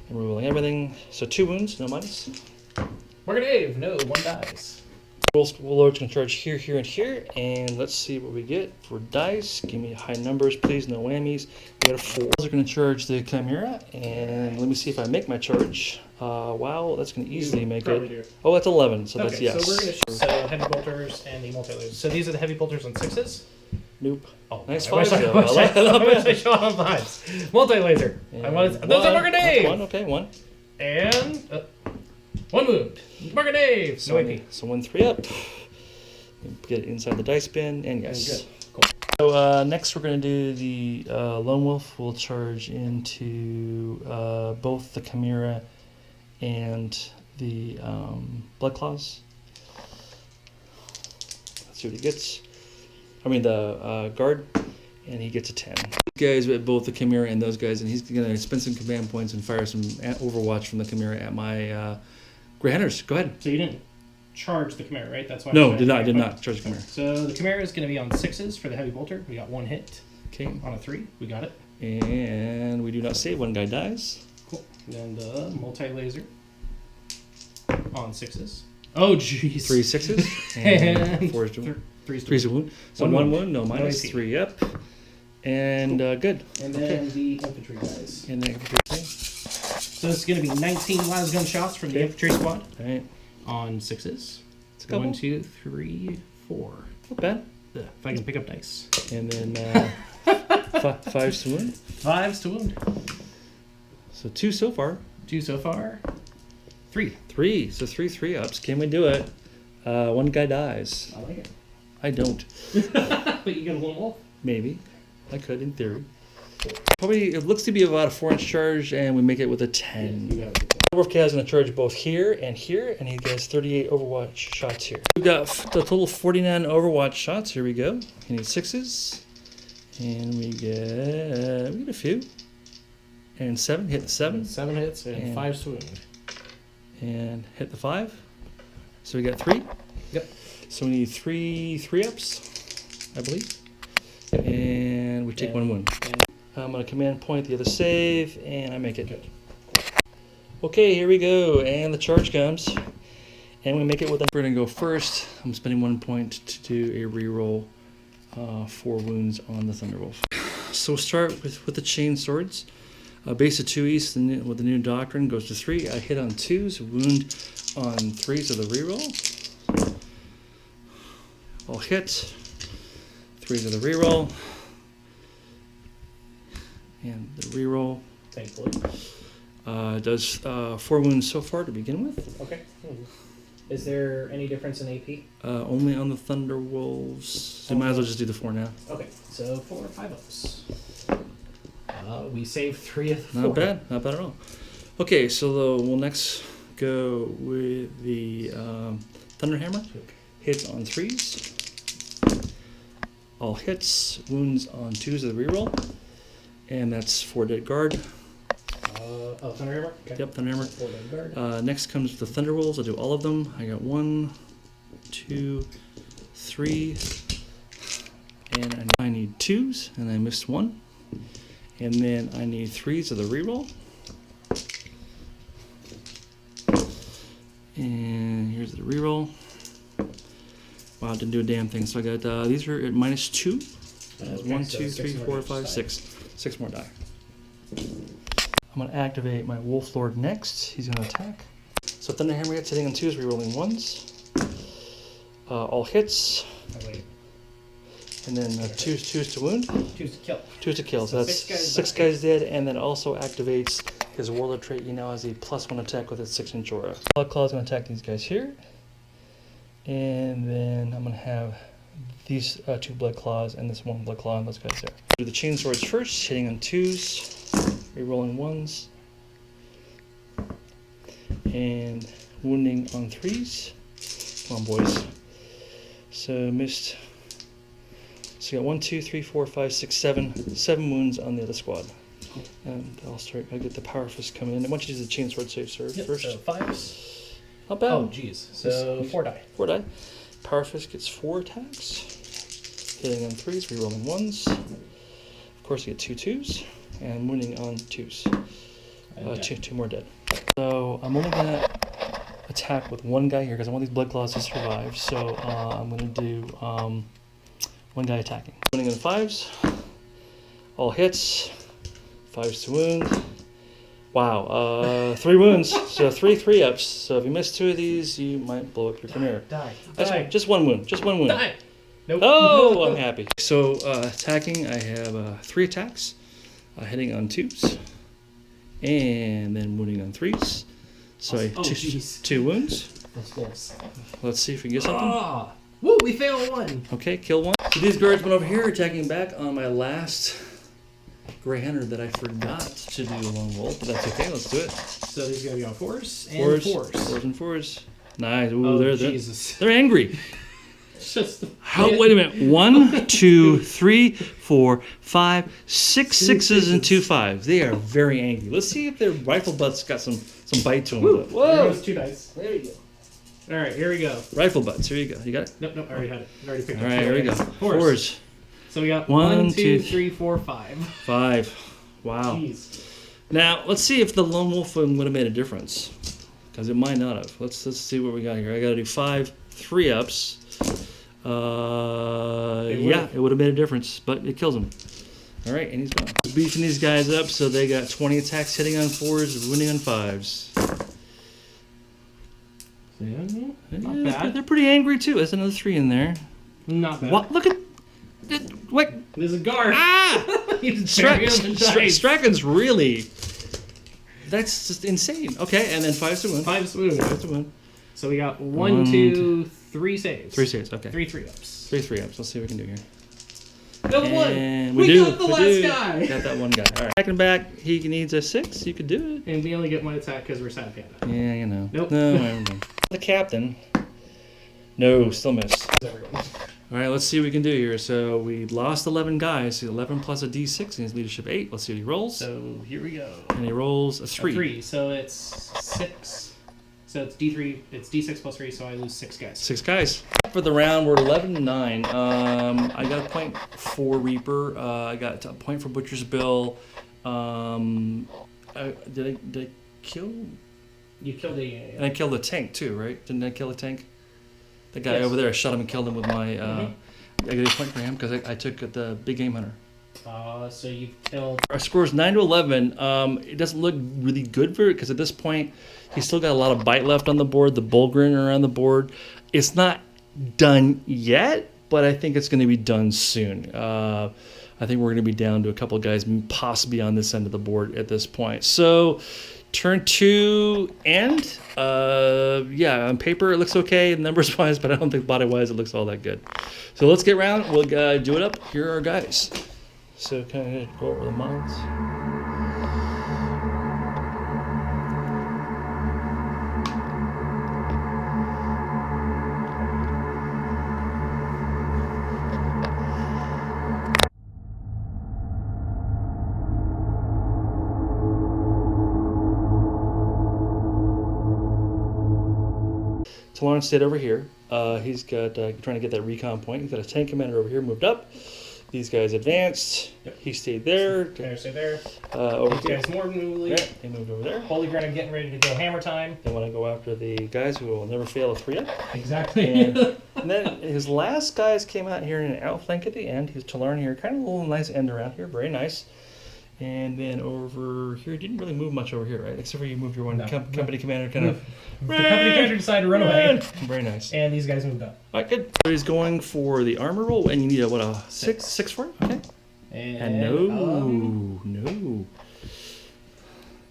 And rerolling everything. So 2 wounds, no minus. Working Dave. No, 1 dies. Warlord's going to charge here, here, and here. And let's see what we get for dice. Give me high numbers, please. No whammies. We got a 4. We're going to charge the Chimera. And let me see if I make my charge. Wow, that's going to easily make it. Do. Oh, that's 11. So that's Okay, yes. so we're going to so heavy bolters and the multi-lasers. So these are the heavy bolters on 6s? Nope. Oh, Nice I wish 5s though. I wish I bad. shot on 5s. Multi-laser. I wanted those are Working Dave. 1, okay, 1. And 1 wound. Working Dave. No AP. So 1 3 up. Get it inside the dice bin, and yes. Good. Cool. So next we're going to do the Lone Wolf. We'll charge into both the Chimera and the Blood Claws. Let's see what he gets. I mean the guard, and he gets a 10. Guys with both the Chimera and those guys, and he's going to spend some command points and fire some Overwatch from the Chimera at my Grey Hunters. Go ahead. So you didn't charge the Chimera, right? That's why. No, did not charge the Chimera. So the Chimera is going to be on 6s for the heavy bolter. We got 1 hit. Okay. On a 3, we got it. And we do not save. 1 guy dies. Cool. And then the multi-laser on 6s. Oh, jeez. 3 6s and 4 to 3's a wound. So 1 wound, no minus. 3 up. And cool. Good. And then the infantry guys. And the infantry thing. So it's going to be 19 lasgun shots from the infantry squad. All right. On 6s. It's a couple. 1, 2, 3, 4. Not bad. If I can pick up dice. And then 5s to wound. 5s to wound. So 2 so far. 2 so far. 3. 3. So 3 3-ups. Can we do it? 1 guy dies. I like it. I don't. But you get a lone wolf? Maybe. I could, in theory. Probably, it looks to be about a 4-inch charge, and we make it with a 10. You got it. Wolf is going to charge both here, and he gets 38 Overwatch shots here. We've got the total 49 Overwatch shots. Here we go. He needs 6s, and we get a few. And 7, hit the 7. 7 hits and 5s to wound. And hit the 5. So we got 3. Yep. So we need 3 3-ups, I believe. And we take 1 wound. I'm going to command point the other save, and I make it. Good. Okay, here we go, and the charge comes. And we make it with. We're gonna go first. I'm spending 1 point to do a reroll, 4 wounds on the Thunderwolf. So we'll start with the chain swords. Base of 2 east with the new doctrine goes to 3. I hit on 2s, wound on 3s of the reroll. I'll hit 3s of the reroll, and the reroll. Thankfully. Does 4 wounds so far to begin with. Okay. Is there any difference in AP? Only on the Thunderwolves. So might as well just do the 4 now. Okay, so 4 5-0s. We saved 3 of the 4. Not bad, not bad at all. Okay, so we'll next go with the Thunderhammer. Hits on 3s. All hits, wounds on 2s of the reroll. And that's 4 dead guard. Thunderhammer? Okay. Yep, Thunderhammer. 4 dead guard. Next comes the Thunderwolves. I'll do all of them. I got 1, 2, 3. And I need 2s, and I missed 1. And then I need 3s of the reroll. And here's the reroll. Wow, didn't do a damn thing. So I got, these are at -2. That's 1, 2, 3, 4, 5, 6. 6 more die. I'm going to activate my Wolf Lord next. He's going to attack. So Thunderhammer hits, hitting on 2s, rerolling 1s. All hits. Oh, wait. And then 2s to wound. 2s to kill. 2s to kill. So that's 6 guys dead, and then also activates his Warlord trait. He now has a +1 attack with a 6-inch aura. Blood Claw is going to attack these guys here. And then I'm going to have these 2 Blood Claws and this 1 Blood Claw on those guys there. Do the chain swords first, hitting on 2s, rerolling 1s, and wounding on 3s. Come on, boys. So missed. So you got 1, 2, 3, 4, 5, 6, 7. 7 wounds on the other squad. And I'll get the Power Fist coming in. I want you to do the chain sword save first. So 5s. Not bad. Oh, jeez. So 4 die. 4 die. Power Fist gets 4 attacks. Hitting on 3s, rerolling 1s. Of course, you get 2 2s. And wounding on 2s. Two more dead. So I'm only going to attack with 1 guy here because I want these Blood Claws to survive. So I'm going to do 1 guy attacking. Wounding on 5s. All hits. 5s to wound. Wow, 3 wounds, so 3 3-ups. So if you miss 2 of these, you might blow up your premiere. Die. Just 1 wound, just 1 wound. Die. Nope. Oh, I'm happy. So attacking, I have 3 attacks, hitting on 2s, and then wounding on 3s. So 2 wounds. Let's see if we can get something. Woo, we failed 1. Okay, kill 1. So these guards went over here, attacking back on my last Grey Hunter that I forgot to do a Lone Wolf, but that's okay, let's do it. So these are going to be on 4s and 4s. 4s and 4s. Nice. Ooh, they're angry. Just Wait a minute. 1, 2, 3, 4, 5, 6 6s and 2 5s. They are very angry. Let's see if their rifle butts got some bite to them. Woo. Whoa! There goes 2 dice. There you go. All right, here we go. Rifle butts. Here you go. You got it? Nope, I already had it. I already picked it. All right, here we go. 4s. So we got 1, 2, 3, 4, 5. 5. Wow. Jeez. Now let's see if the Lone Wolf would have made a difference, because it might not have. Let's see what we got here. I got to do 5 3-ups. Yeah, it would have made a difference, but it kills him. All right, and he's gone. Beefing these guys up, so they got 20 attacks, hitting on 4s, wounding on 5s. Yeah, not bad. They're pretty angry too. There's another 3 in there. Not bad. What? Look at what? There's a guard. Strachan's really. That's just insane. Okay, and then 5s to wound. 5s to wound. 5s to wound. So we got 1, 2, 3 saves. 3 saves. Okay. 3 3-ups. 3 3-ups. Let's see what we can do here. Got 1. We got the last guy. Got that 1 guy. All right. Attacking back. He needs a 6. You could do it. And we only get 1 attack because we're Sad Panda. Yeah, you know. Nope. No, I remember. The captain. No, still missed. All right, let's see what we can do here. So we lost 11 guys. So 11 plus a D6 and his leadership 8. Let's see what he rolls. So here we go. And he rolls a 3. A 3. So it's 6. So it's D3. It's D6 plus 3. So I lose 6 guys. 6 guys. For the round, we're at 11-9. I got a point for Reaper. I got a point for Butcher's Bill. Did I kill? You killed a... And I killed a tank too, right? Didn't I kill a tank? The guy Yes. over there, I shot him and killed him with my... I got a point for him because I took the big game hunter. So you've killed... Our score is 9 to 11. It doesn't look really good for it because at this point, he's still got a lot of bite left on the board, the Bulgrin around the board. It's not done yet, but I think it's going to be done soon. I think we're going to be down to a couple of guys possibly on this end of the board at this point. So turn 2 end. Yeah, on paper it looks okay, numbers wise, but I don't think body wise it looks all that good. So let's get around. We'll do it up. Here are our guys. So kind of go over the mods. Lawrence stayed over here. He's got trying to get that recon point. He's got a tank commander over here, moved up. These guys advanced. Yep. He stayed there. There, stay there. Over These here. guys more movably. Yeah, they moved over there. Holy Granite getting ready to go hammer time. They want to go after the guys who will never fail a 3-up. Exactly. And then his last guys came out here in an outflank at the end. He's to learn here. Kind of a little nice end around here. Very nice. And then over here, didn't really move much over here, right? Except for you moved your one company commander kind of... The company commander decided to run away. Very nice. And these guys moved up. All right, good. So he's going for the armor roll, and you need a six for it? Okay. And no.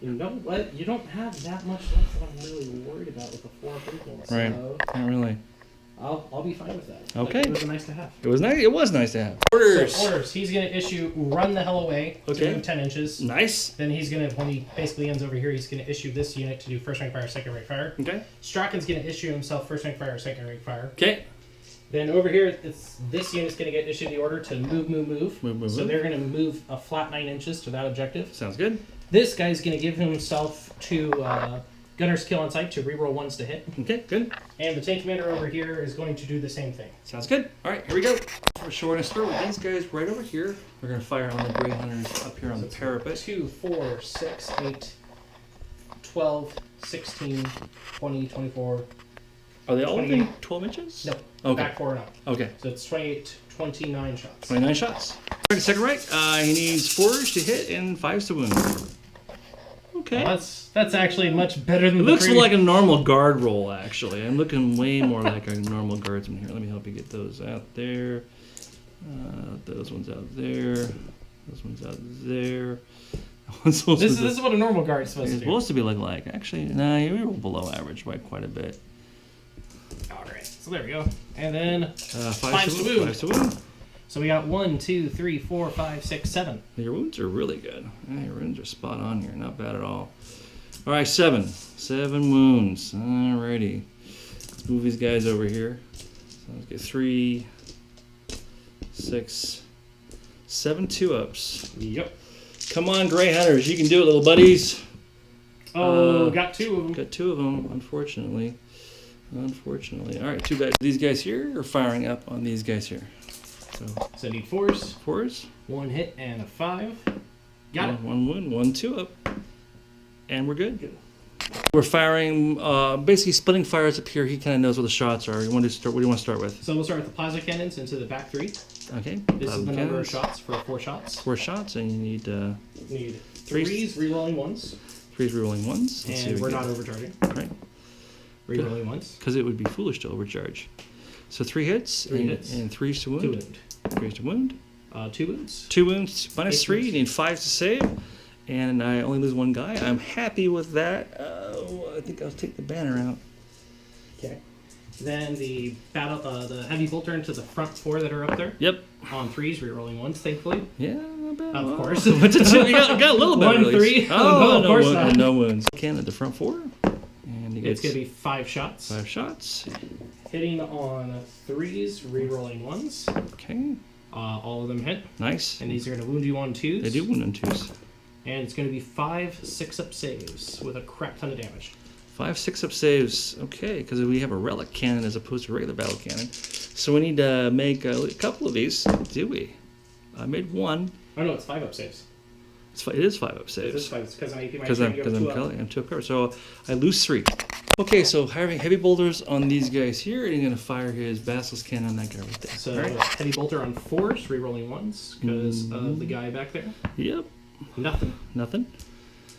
You know what? You don't have that much left that I'm really worried about with the 4 people. Right. So Not really. I'll be fine with that. Okay. Like, it was nice to have. It was nice. It was nice to have. Orders. So orders. He's going to issue run the hell away to Okay. move 10 inches. Nice. Then he's going to, when he basically ends over here, he's going to issue this unit to do first rank fire, second rank fire. Okay. Strachan's going to issue himself first rank fire, second rank fire. Okay. Then over here, this unit's going to get issued the order to move. So they're going to move a flat 9 inches to that objective. Sounds good. This guy's going to give himself to gunner's kill on sight to reroll 1s to hit. Okay, good. And the tank commander over here is going to do the same thing. Sounds good. All right, here we go. We're showing a start with these guys right over here. We're going to fire on the Grey Hunters up here on the parapet. 2, 4, 6, 8, 12, 16, 20, 24. Are they all 28. within 12 inches? No. Okay. Back 4 and up. Okay. So it's 28, 29 shots. 29 shots. Second right. He needs 4s to hit and 5s to wound. Okay. Well, that's actually much better than It the looks previous. like a normal guard roll, actually. I'm looking way more like a normal guardsman here. Let me help you get those out there. Those ones out there. Those ones out there. This is what a normal guard is supposed to It's do. supposed to be like actually, nah, you roll below average by quite a bit. Alright, so there we go. And then 5 to wound. 5 to wound. so we got 1, 2, 3, 4, 5, 6, 7. Your wounds are really good. Yeah, your wounds are spot on here. Not bad at all. All right, 7. 7 wounds. Alrighty. Let's move these guys over here. So let's get 3, 6, 7 2-ups. Yep. Come on, Grey Hunters. You can do it, little buddies. Oh, got 2 of them. Got 2 of them, unfortunately. Unfortunately. All right, 2 guys. These guys here are firing up on these guys here. So I need 4s. 4s. 1 hit and a 5. Got it. 1 wound, 1 2-up. And we're good. We're firing, basically splitting fires up here. He kind of knows where the shots are. You want to start? What do you want to start with? So we'll start with the plasma cannons into the back 3. Okay. This is the number of shots for 4 shots. 4 shots, and you need Need 3s, rerolling 1s. 3s rerolling 1s. And we're not overcharging. Right. Rerolling 1s. Because it would be foolish to overcharge. So 3 hits. 3 hits. And 3s to wound. 2 wound. 3s to wound. 2 wounds. 2 wounds minus 3. Wounds. You need 5s to save. And I only lose 1 guy. I'm happy with that. I think I'll take the banner out. Okay. Then the the heavy bolter into the front 4 that are up there. Yep. On 3s, rerolling 1s, thankfully. Yeah, not bad. Of course. You got a little bit. 1, at least. 3. Oh, No, of course not. No wounds. Can at the front 4. And he It's gets going to be 5 shots. 5 shots. Hitting on 3s, rerolling 1s. Okay. All of them hit. Nice. And these are going to wound you on 2s. They do wound on 2s. And it's going to be 5 6-up saves with a crap ton of damage. 5 6-up saves. Okay, because we have a relic cannon as opposed to a regular battle cannon. So we need to make a couple of these. Do we? I made 1. Oh no, it's 5-up saves. It is 5 up It is saves. because I'm Because I'm I'm 2 up covered. So I lose 3. Okay, so having heavy bolters on these guys here, and he's going to fire his basilisk cannon on that guy right there. So All right. heavy bolter on 4s, rerolling 1s because of the guy back there. Yep. Nothing. Nothing.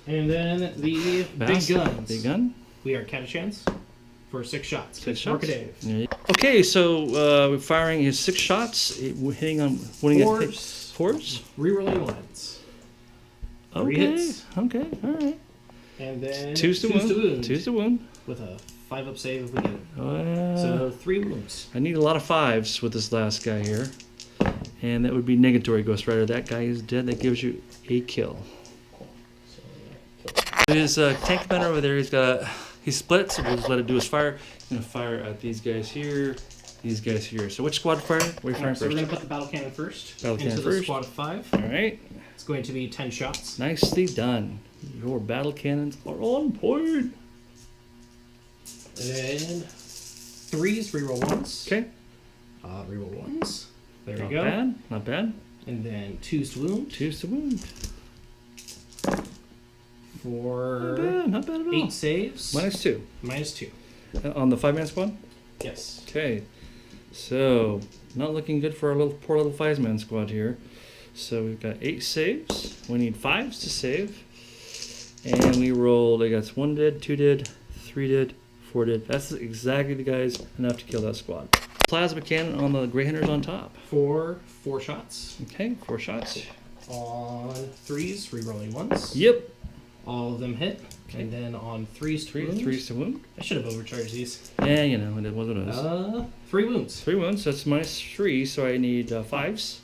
And then the big guns. Big gun. We are catachans for 6 shots. 6 shots. Dave. Yeah. Okay, so we're firing his 6 shots, hitting on 4s. 4s. Rerolling 1s. 3 Okay. hits. Okay. All right. And then 2's to wound. 2's to wound. With a 5 up save if we get it. So 3 wounds. I need a lot of 5s with this last guy here, and that would be negatory Ghost Rider. That guy is dead. That gives you a kill. His tank commander over there, he splits, so we'll just let it do his fire. He's going to fire at these guys here, these guys here. So which squad fire? Where are you firing So we're first? going to put the battle cannon first. Battle cannon into first. the squad of 5. All right. It's going to be 10 shots. Nicely done. Your battle cannons are on point. And 3s, reroll 1s. Okay. Reroll 1s. There we Not go. bad. Not bad. And then 2s to wound. 2's to wound. For Not bad at all. 8 saves. -2. -2. On the 5-man squad? Yes. Okay. So, not looking good for our poor little 5-man squad here. So we've got 8 saves. We need 5s to save. And we rolled, I guess 1 did, 2 did, 3 did, 4 did. That's exactly the guys enough to kill that squad. Plasma cannon on the Grey Hunters on top. For 4 shots. Okay, 4 shots. On 3s, rerolling 1s. Yep. All of them hit. Okay. And then on 3s to wound. 3's to wound. I should have overcharged these. Yeah, you know, it was what it was. 3 wounds. 3 wounds, so that's -3, so I need 5s.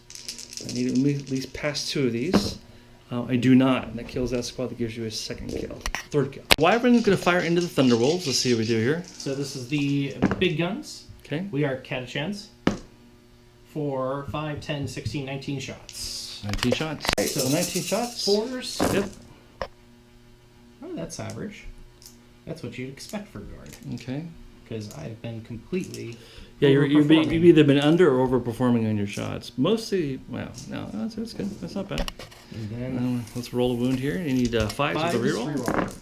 I need at least pass 2 of these. I do not, and that kills that squad. That gives you a 2nd kill. 3rd kill. Wyvern's going to fire into the Thunderwolves. Let's see what we do here. So this is the big guns. Okay. We are catachans for 5, 10, 16, 19 shots. 19 shots. So So 19 shots. 4s. Yep. Oh, that's average. That's what you'd expect for guard. Okay. Because I've been completely Yeah, you've overperforming. either been under or overperforming on your shots. Mostly, well, no, that's good. That's not bad. And then Let's roll a wound here. You need 5s with a reroll. reroll.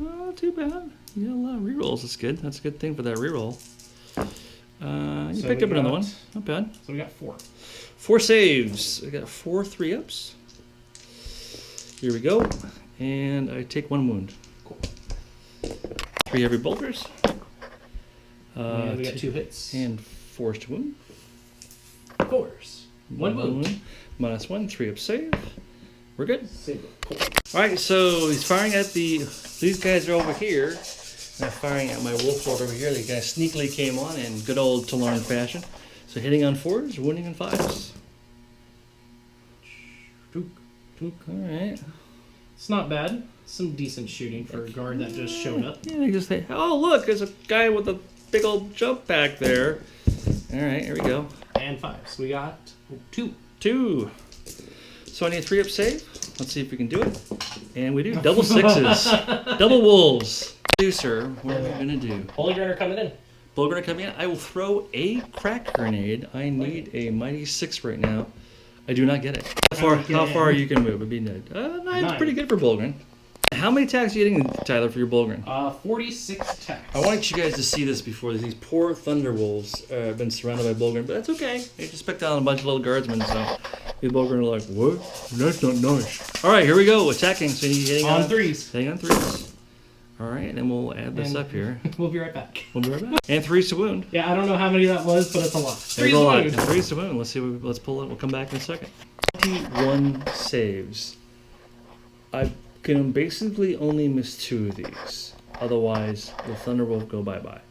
Oh, not too bad. You got a lot of rerolls. That's good. That's a good thing for that reroll. You So picked we up another got- one. Not bad. So we got 4. 4 saves. I got 4 3-ups. Here we go. And I take 1 wound. Cool. 3 heavy bolters. And we got 2 hits. And 4s to wound. 4s. 1 wound. -1, 3-up save. We're good. Save it. Cool. All right, so he's firing at these guys are over here. And I'm firing at my wolf lord over here. The guy sneakily came on in good old Talarn fashion. So hitting on 4s, wounding on 5s. Took. All right. It's not bad. Some decent shooting for a guard that just showed up. Yeah, they just say, oh, look, there's a guy with a big old jump back there. All right, here we go. And 5s. We got 2. 2. So I need a 3-up save. Let's see if we can do it. And we do. Double 6s. Double wolves. Producer, what are we going to do? Holy Gunner coming in. Bulgar coming in. I will throw a crack grenade. I need a mighty 6 right now. I do not get it. How far you can move? It'd be 9. 9's pretty good for Bulgren. How many attacks are you getting, Tyler, for your Bulgren? 46 attacks. I want you guys to see this before these poor Thunderwolves have been surrounded by Bulgren, but that's okay. They just picked out a bunch of little guardsmen, so the Bulgren are like, what? That's not nice. All right, here we go. Attacking. So you need hitting on 3s. Hitting on 3s. All right, and we'll add this up here. We'll be right back. We'll be right back. And 3s to wound. Yeah, I don't know how many that was, but it's a lot. 3s There's a to lot. wound. 3s to wound. Let's see. Let's pull it. We'll come back in a second. 21 saves. I can basically only miss 2 of these. Otherwise, the Thunder will go bye-bye.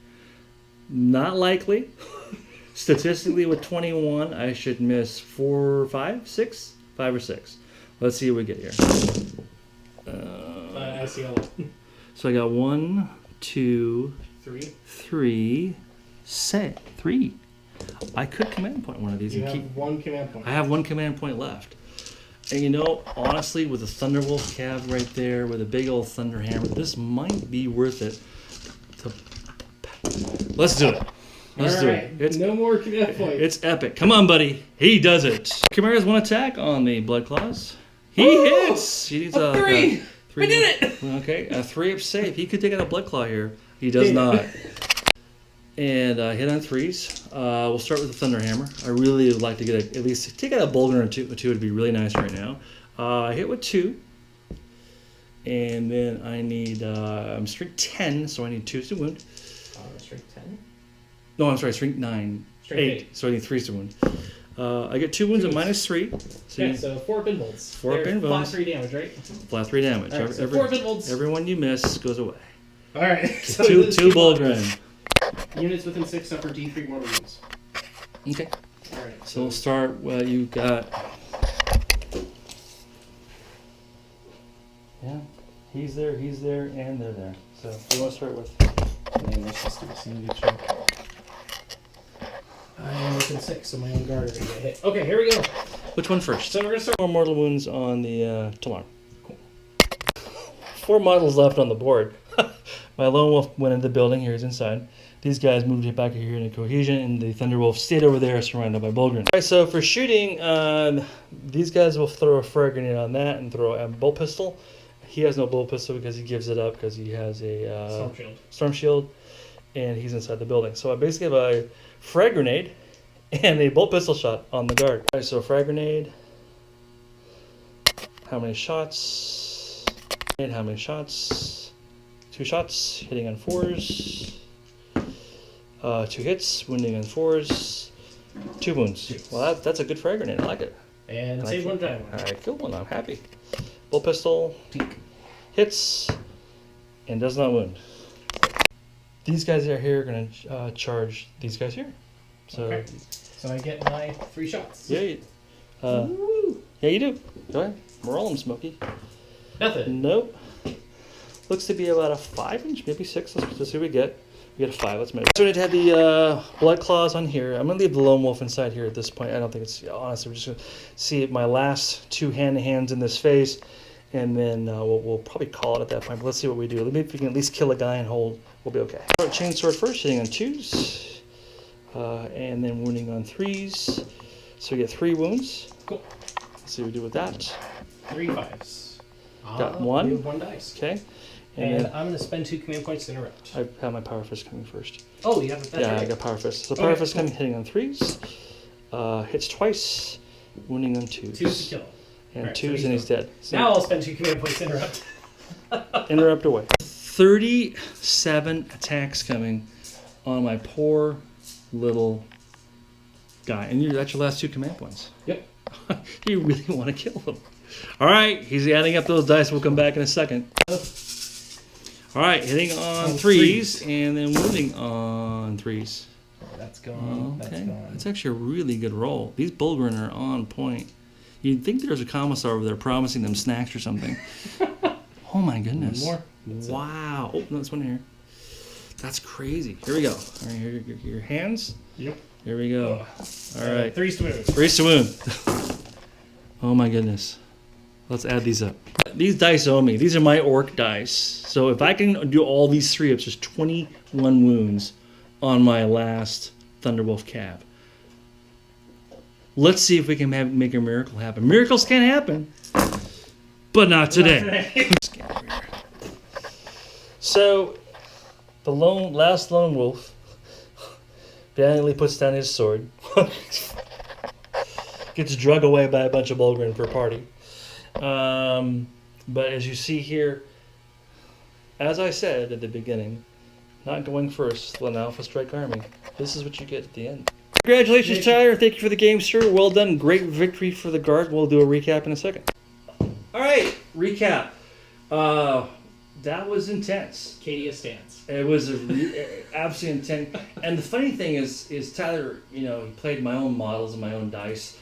Not likely. Statistically, with 21, I should miss 4, 5, 6? 5 or 6. Let's see what we get here. I see a lot. So I got 1, 2, 3. 3, 3. I could command point one of these You and have keep. 1 command point. I have 1 command point left. And you know, honestly, with the Thunderwolf cav right there, with a big old Thunder Hammer, this might be worth it. Let's do it. Let's do it. It's, no more command point. it's epic. Come on, buddy. He does it. Chimera's 1 attack on the Blood Claws. He hits. He needs A 3. three. I did it. Okay, a 3-up save. He could take out a Blood Claw here. He does not. And hit on 3s. We'll start with the Thunder Hammer. I really would like to get at least take out a Bolger and 2. A 2 would be really nice right now. I hit with 2. And then I need, I'm strength 10, so I need 2s to wound. Strength 10? No, I'm sorry, strength 9. Strength 8, so I need 3s to wound. I get 2 wounds at -3. So Okay, so 4 pin bolts. 4 pin bolts. Flat 3 damage, right? Flat 3 damage. All right, so 4 pin bolts. Everyone you miss goes away. Alright. So 2 Bolgren. Units within 6 suffer D3 mortal wounds. Okay. Alright. So we'll start, well, you got... Yeah, he's there, and they're there. So you want to start with? And let's just do a sanity check. I am within 6, so my own guard is going to get hit. Okay, here we go. Which one first? So we're going to start. 4 mortal wounds on the Talarn. Cool. 4 models left on the board. My lone wolf went into the building. Here he's inside. These guys moved back here in a cohesion, and the Thunderwolf stayed over there, surrounded by Bolgren. All right, so for shooting, these guys will throw a frag grenade on that and throw a bolt pistol. He has no bolt pistol because he gives it up because he has a storm shield, and he's inside the building. So I basically have a frag grenade and a bolt pistol shot on the guard. All right, so frag grenade. How many shots? How many shots? 2 shots, hitting on 4s. 2 hits, wounding on 4s. 2 wounds. Well, that's a good frag grenade. I like it. And save 1 time. All right, kill one. I'm happy. Bolt pistol. Hits and does not wound. These guys are here are going to charge these guys here. So, okay. So I get my 3 shots. Yeah, yeah, you do. Go ahead. Roll them, Smokey. Nothing. Nope. Looks to be about a 5-inch, maybe 6. Let's see what we get. We get a 5. Let's measure. So we have the blood claws on here. I'm going to leave the lone wolf inside here at this point. I don't think it's honestly. We're just going to see my last 2 hand-to-hands in this phase. And then we'll probably call it at that point. But let's see what we do. Maybe if we can at least kill a guy and hold, we'll be okay. Chainsword first, hitting on 2s. And then wounding on 3s. So we get 3 wounds. Cool. Let's see what we do with that. 3 5s. Got 1. You have 1 dice. Okay. And I'm going to spend 2 command points to interrupt. I have my Power Fist coming first. Oh, you have it? Yeah, right. I got Power Fist. So Power Fist coming, hitting on 3s. Hits twice. Wounding on 2s. 2s to kill. And right, 2s and he's dead. So now I'll spend 2 command points to interrupt. interrupt away. 37 attacks coming on my poor little guy. And that's your last 2 command points. Yep. You really want to kill him. All right, he's adding up those dice. We'll come back in a second. All right, hitting on 3s and then wounding on 3s. That's gone. Okay. That's gone. That's actually a really good roll. These Bolgren are on point. You'd think there's a commissar over there promising them snacks or something. Oh my goodness. One more. Wow. Oh, no, this one here. That's crazy. Here we go. All right, here your hands. Yep. Here we go. All right. 3s to wound. 3s to wound. Oh my goodness. Let's add these up. These dice owe me. These are my orc dice. So if I can do all these 3-ups, there's 21 wounds on my last Thunderwolf cab. Let's see if we can make a miracle happen. Miracles can happen, but not today. So, the last lone wolf valiantly puts down his sword, gets drug away by a bunch of Bolgren for a party. But as you see here, as I said at the beginning, not going first, an Alpha Strike Army. This is what you get at the end. Congratulations, Tyler. Thank you for the game, sir. Well done. Great victory for the Guard. We'll do a recap in a second. All right, recap. That was intense. Cadia stance. It was absolutely intense. And the funny thing is Tyler, he played my own models and my own dice.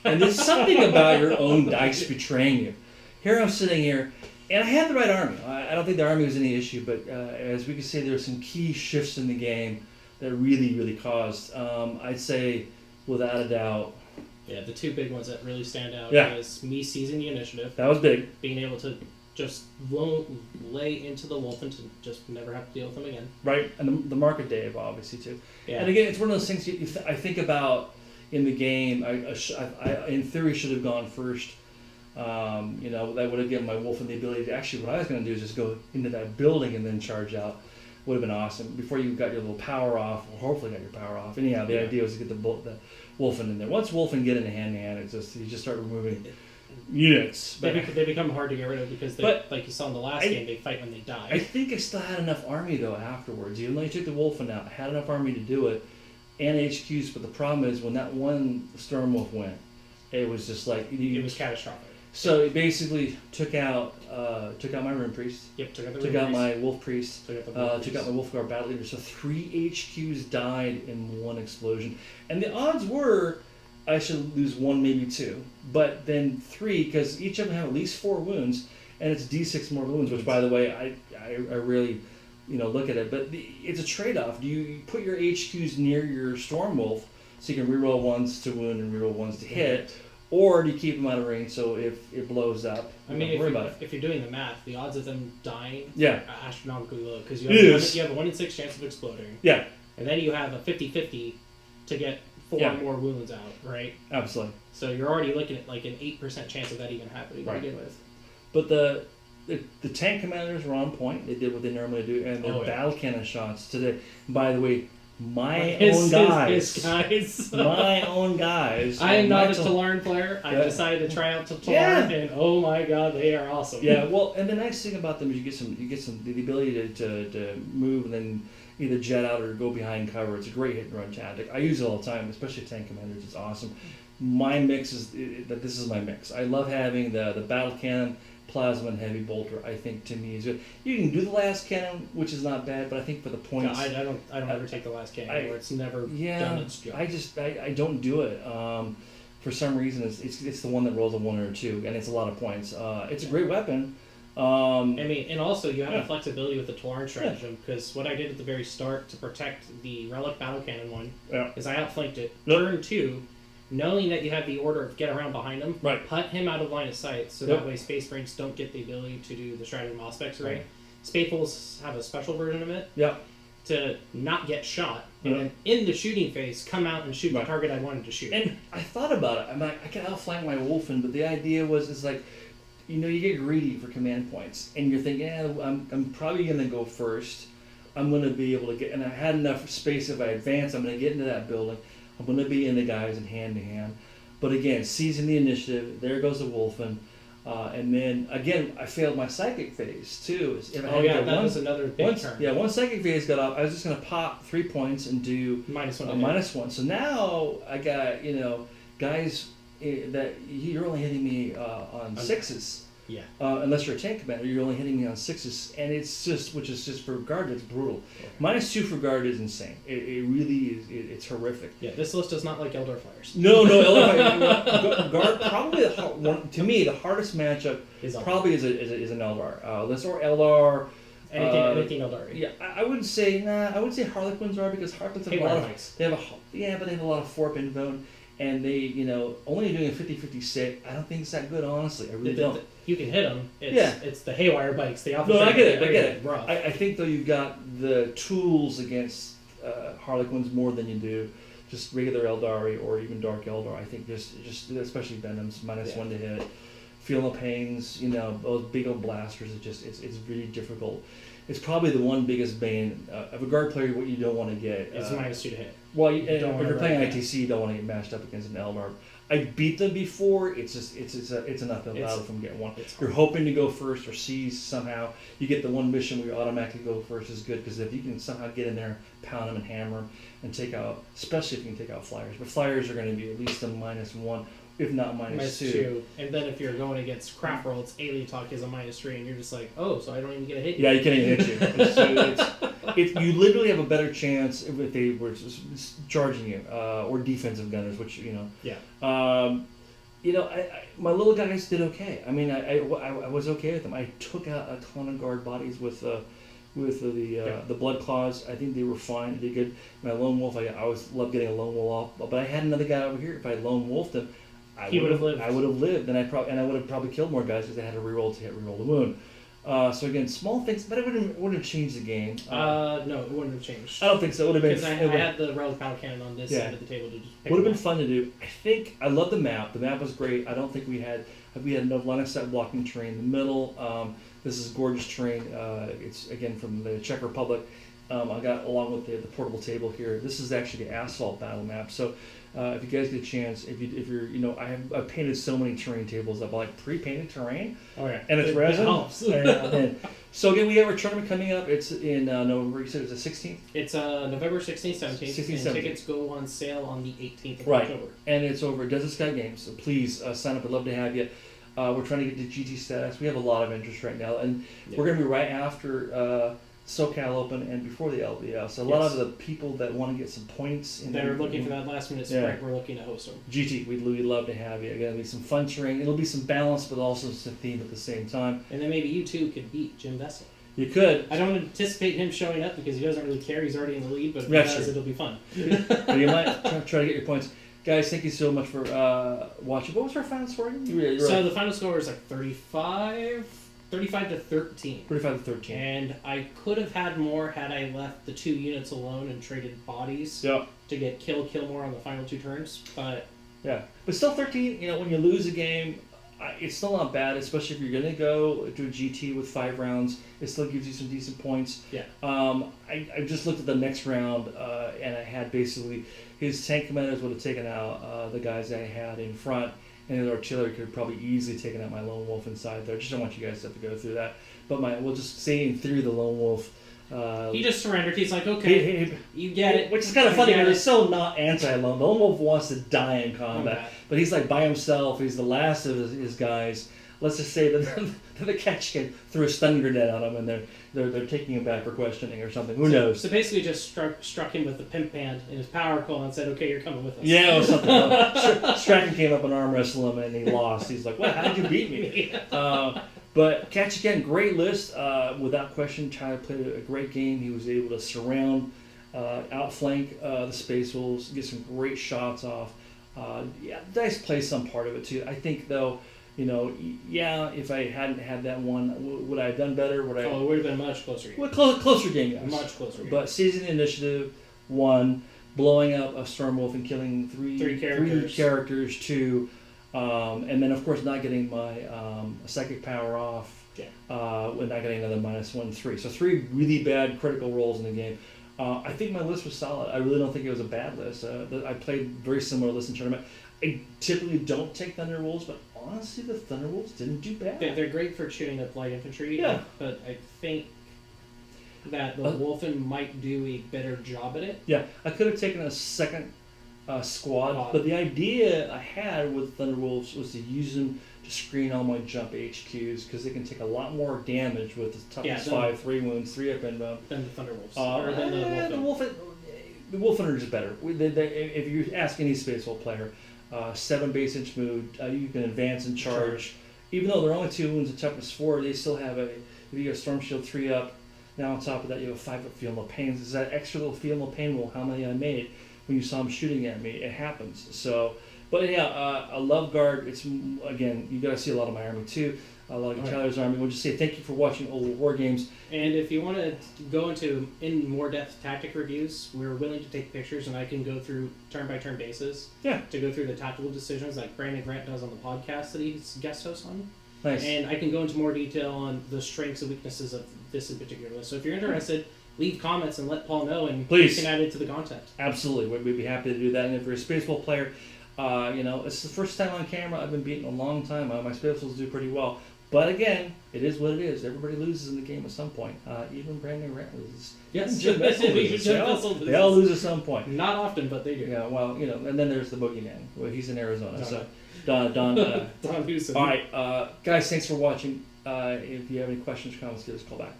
And there's something about your own dice betraying you. Here I'm sitting here, and I had the right army. I don't think the army was any issue, but as we can see, there were some key shifts in the game that really, really caused. I'd say, without a doubt. Yeah, the 2 big ones that really stand out is me seizing the initiative. That was big. Being able to just lay into the wolf and to just never have to deal with them again. Right, and the market Dave, obviously, too. Yeah. And again, it's one of those things I think about in the game. I in theory should have gone first. That would have given my Wolfen the ability to actually, what I was going to do is just go into that building and then charge out. Would have been awesome. Before you got your little power off, or hopefully got your power off. Anyhow, the idea was to get the Wolfen in there. Once Wolfen get into hand-to-hand, it's just, you just start removing units. They become hard to get rid of because, like you saw in the last game, they fight when they die. I think I still had enough army, though, afterwards. Even though you took the Wolfen out, I had enough army to do it, and HQs, but the problem is when that one Stormwolf went, it was just like... It was catastrophic. So it basically took out my Rune Priest. Yep, took out my Wolf Priest. Took out my Wolf Guard Battle Leader. So 3 HQs died in one explosion. And the odds were I should lose 1, maybe 2. But then 3, because each of them have at least 4 wounds, and it's D6 more wounds, which, by the way, I really look at it. But it's a trade-off. Do you put your HQs near your Stormwolf so you can reroll 1s to wound and reroll 1s to hit? Or do you keep them out of range so if it blows up, if you're doing the math, the odds of them dying are astronomically low because you have a 1 in 6 chance of exploding. Yeah. And then you have a 50-50 to get 4 more wounds out, right? Absolutely. So you're already looking at like an 8% chance of that even happening to begin with. But the tank commanders were on point. They did what they normally do, and their battle cannon shots today. By the way, my own guys. My own guys. I am not a Talarn player. I decided to try out Talarn, and oh my god, they are awesome. Yeah, well, and the nice thing about them is you get some the ability to move and then either jet out or go behind cover. It's a great hit and run tactic. I use it all the time, especially tank commanders. It's awesome. My mix is that this is my mix. I love having the battle cannon, plasma, and heavy bolter. I think to me is good. You can do the last cannon, which is not bad, but I think for the points, I don't ever take the last cannon. Where it's never done its job. I don't do it. For some reason, it's the one that rolls a 1 or a 2, and it's a lot of points. It's a great weapon. And also you have the flexibility with the Talarn stratagem because what I did at the very start to protect the relic battle cannon one is I outflanked it. Turn 2. Knowing that you have the order of get around behind him, put him out of line of sight, so that way Space Marines don't get the ability to do the stratagem aspects, right? Spacewolves have a special version of it to not get shot, and then in the shooting phase, come out and shoot the target I wanted to shoot. And I thought about it. I'm like, I can outflank my Wolfen, but the idea is like, you get greedy for command points, and you're thinking, I'm probably going to go first. I'm going to be able to get, and I had enough space if I advance, I'm going to get into that building. I'm going to be in the guys in hand-to-hand. But again, seizing the initiative, there goes the Wolfen. And then, again, I failed my psychic phase, too. That was another big turn. Yeah, one psychic phase got off. I was just going to pop 3 points and do -1. So now I got, guys that you're only hitting me on 6s. Yeah. Unless you're a tank commander, you're only hitting me on 6s, and it's just, which is just for guard, it's brutal. Yeah. -2 for guard is insane. It really is. It's horrific. Yeah, this list does not like Eldar flyers. No, Eldar flyers. Guard probably to me the hardest matchup probably is an Eldar list or Eldar. Anything Eldar. Yeah, I wouldn't say I wouldn't say Harlequins are because Harlequins have a lot of but they have a lot of Forp info. And they, only doing a 50-50 sit, I don't think it's that good, honestly. I really don't. You can hit them. It's the haywire bikes. The no, I get it. I think, though, you've got the tools against Harlequins more than you do just regular Eldari or even Dark Eldar. I think just especially Venoms, -1 to hit. Feel no pains, those big old blasters, it's really difficult. It's probably the one biggest bane of a guard player. What you don't want to get is -2 to hit. Well, if you're playing ITC, you don't want to get matched up against an Eldar. I beat them before. It's an uphill battle from getting one. You're hoping to go first or seize somehow. You get the one mission where you automatically go first is good because if you can somehow get in there, pound them and hammer them and take out, especially if you can take out flyers. But flyers are going to be at least a -1. If not -2. And then if you're going against craft roll, it's Aliatalk is a -3, and you're just like, oh, so I don't even get a hit. Yeah, you can't even hit you. You literally have a better chance if they were charging you, or defensive gunners, which my little guys did okay. I mean, I was okay with them. I took out a ton of guard bodies with the blood claws. I think they were fine. They did good. My lone wolf, I always love getting a lone wolf off, but I had another guy over here. If I had lone wolfed him, he would have lived. I would have lived, and I would have probably killed more guys because I had to reroll the wound. So again, small things, but it wouldn't have changed the game. No, it wouldn't have changed. I don't think so. It would have been because I had the relic battle cannon on this side of the table to just pick would have been fun to do. I love the map. The map was great. I don't think we had. We had enough line of sight blocking terrain in the middle. This is gorgeous terrain. It's again from the Czech Republic. I got along with the portable table here. This is actually the asphalt battle map. So if you guys get a chance, if you're I've painted so many terrain tables up, like pre-painted terrain. Oh yeah, and it's resin. Helps. So again, we have our tournament coming up. It's in November. You said it's the 16th. It's November 16th, 17th. 16th, and 17th. Tickets go on sale on the 18th of Right, October. and it's over at Desert Sky Games. So please sign up. I'd love to have you. We're trying to get to GT status. We have a lot of interest right now, and we're going to be right after SoCal Open and before the LBL. So a lot of the people that want to get some points that are looking for that last minute sprint, we're looking to host them. GT, we'd love to have you. Again, it'll be some fun terrain. It'll be some balance, but also some theme at the same time. And then maybe you too could beat Jim Vessel. You could. I don't anticipate him showing up because he doesn't really care. He's already in the lead, but if he does, it'll be fun. But you might try to get your points. Guys, thank you so much for watching. What was our final score? The final score was like 35 to 13. 35 to 13. And I could have had more had I left the 2 units alone and traded bodies to get kill more on the final 2 turns. But still 13. When you lose a game, it's still not bad, especially if you're going to go to a GT with 5 rounds. It still gives you some decent points. Yeah. I just looked at the next round, and I had basically his tank commanders would have taken out the guys I had in front, and his artillery could have probably easily taken out my lone wolf inside there. Just don't want you guys to have to go through that. But we'll just say in theory the lone wolf. He just surrendered. He's like, okay, you get it. Which is kind of funny because he's so not anti-lone. The lone wolf wants to die in combat, but he's like by himself. He's the last of his guys. Let's just say that the catch kid threw a stun grenade on him, and they're taking him back for questioning or something. Who knows? So basically, just struck him with the pimp band in his power call and said, "Okay, you're coming with us." Yeah, or something. Strachan came up and arm wrestled him, and he lost. He's like, "What? How did you beat me?" But Catch Again, great list. Without question, Tyler played a great game. He was able to surround, outflank the Spacewolves, get some great shots off. Dice plays some part of it too. I think though, if I hadn't had that one, would I have done better? It would have been a much closer game. Well, closer game, yes. Much closer game. But seizing the initiative, 1, blowing up a Stormwolf and killing three characters, 2. And then, of course, not getting my psychic power off, and not getting another -1, 3. So 3 really bad critical rolls in the game. I think my list was solid. I really don't think it was a bad list. I played very similar lists in tournament. I typically don't take Thunderwolves, but honestly, the Thunderwolves didn't do bad. They're great for chewing up light infantry, but I think that the Wolfen might do a better job at it. Yeah, I could have taken a second squad, but the idea I had with Thunderwolves was to use them to screen all my jump HQs because they can take a lot more damage with the toughness 5, 3 wounds, 3 up inbound. Than the Thunderwolves. Or than the Wolfen. The Wolfen are just better. If you ask any Space Wolf player, 7 base inch move, you can advance and charge. Even though they're only 2 wounds and toughness 4, they still have if you got Storm Shield 3 up, now on top of that you have a 5 up feel no pain. It's that extra little feel no pain roll, how many I made when you saw them shooting at me. It happens. So, but I love Guard. It's, again, you got to see a lot of my army too. A lot of Tyler's army. We'll just say thank you for watching Old War Games. And if you want to go into more depth tactic reviews, we're willing to take pictures, and I can go through turn by turn basis. Yeah. To go through the tactical decisions like Brandon Grant does on the podcast that he's guest host on. Nice. And I can go into more detail on the strengths and weaknesses of this in particular list. So if you're interested, leave comments and let Paul know, and please, we can add it to the content. Absolutely, we'd be happy to do that. And if you're a Spacewolf player, it's the first time on camera. I've been beaten a long time. My Spacewolves do pretty well. But again, it is what it is. Everybody loses in the game at some point. Even Brandon Grant loses. Yes, Jim Vessel loses. They all lose at some point. Not often, but they do. Yeah, well, and then there's the boogeyman. Well, he's in Arizona. Don Don Houston. All right, guys, thanks for watching. If you have any questions or comments, give us a call back.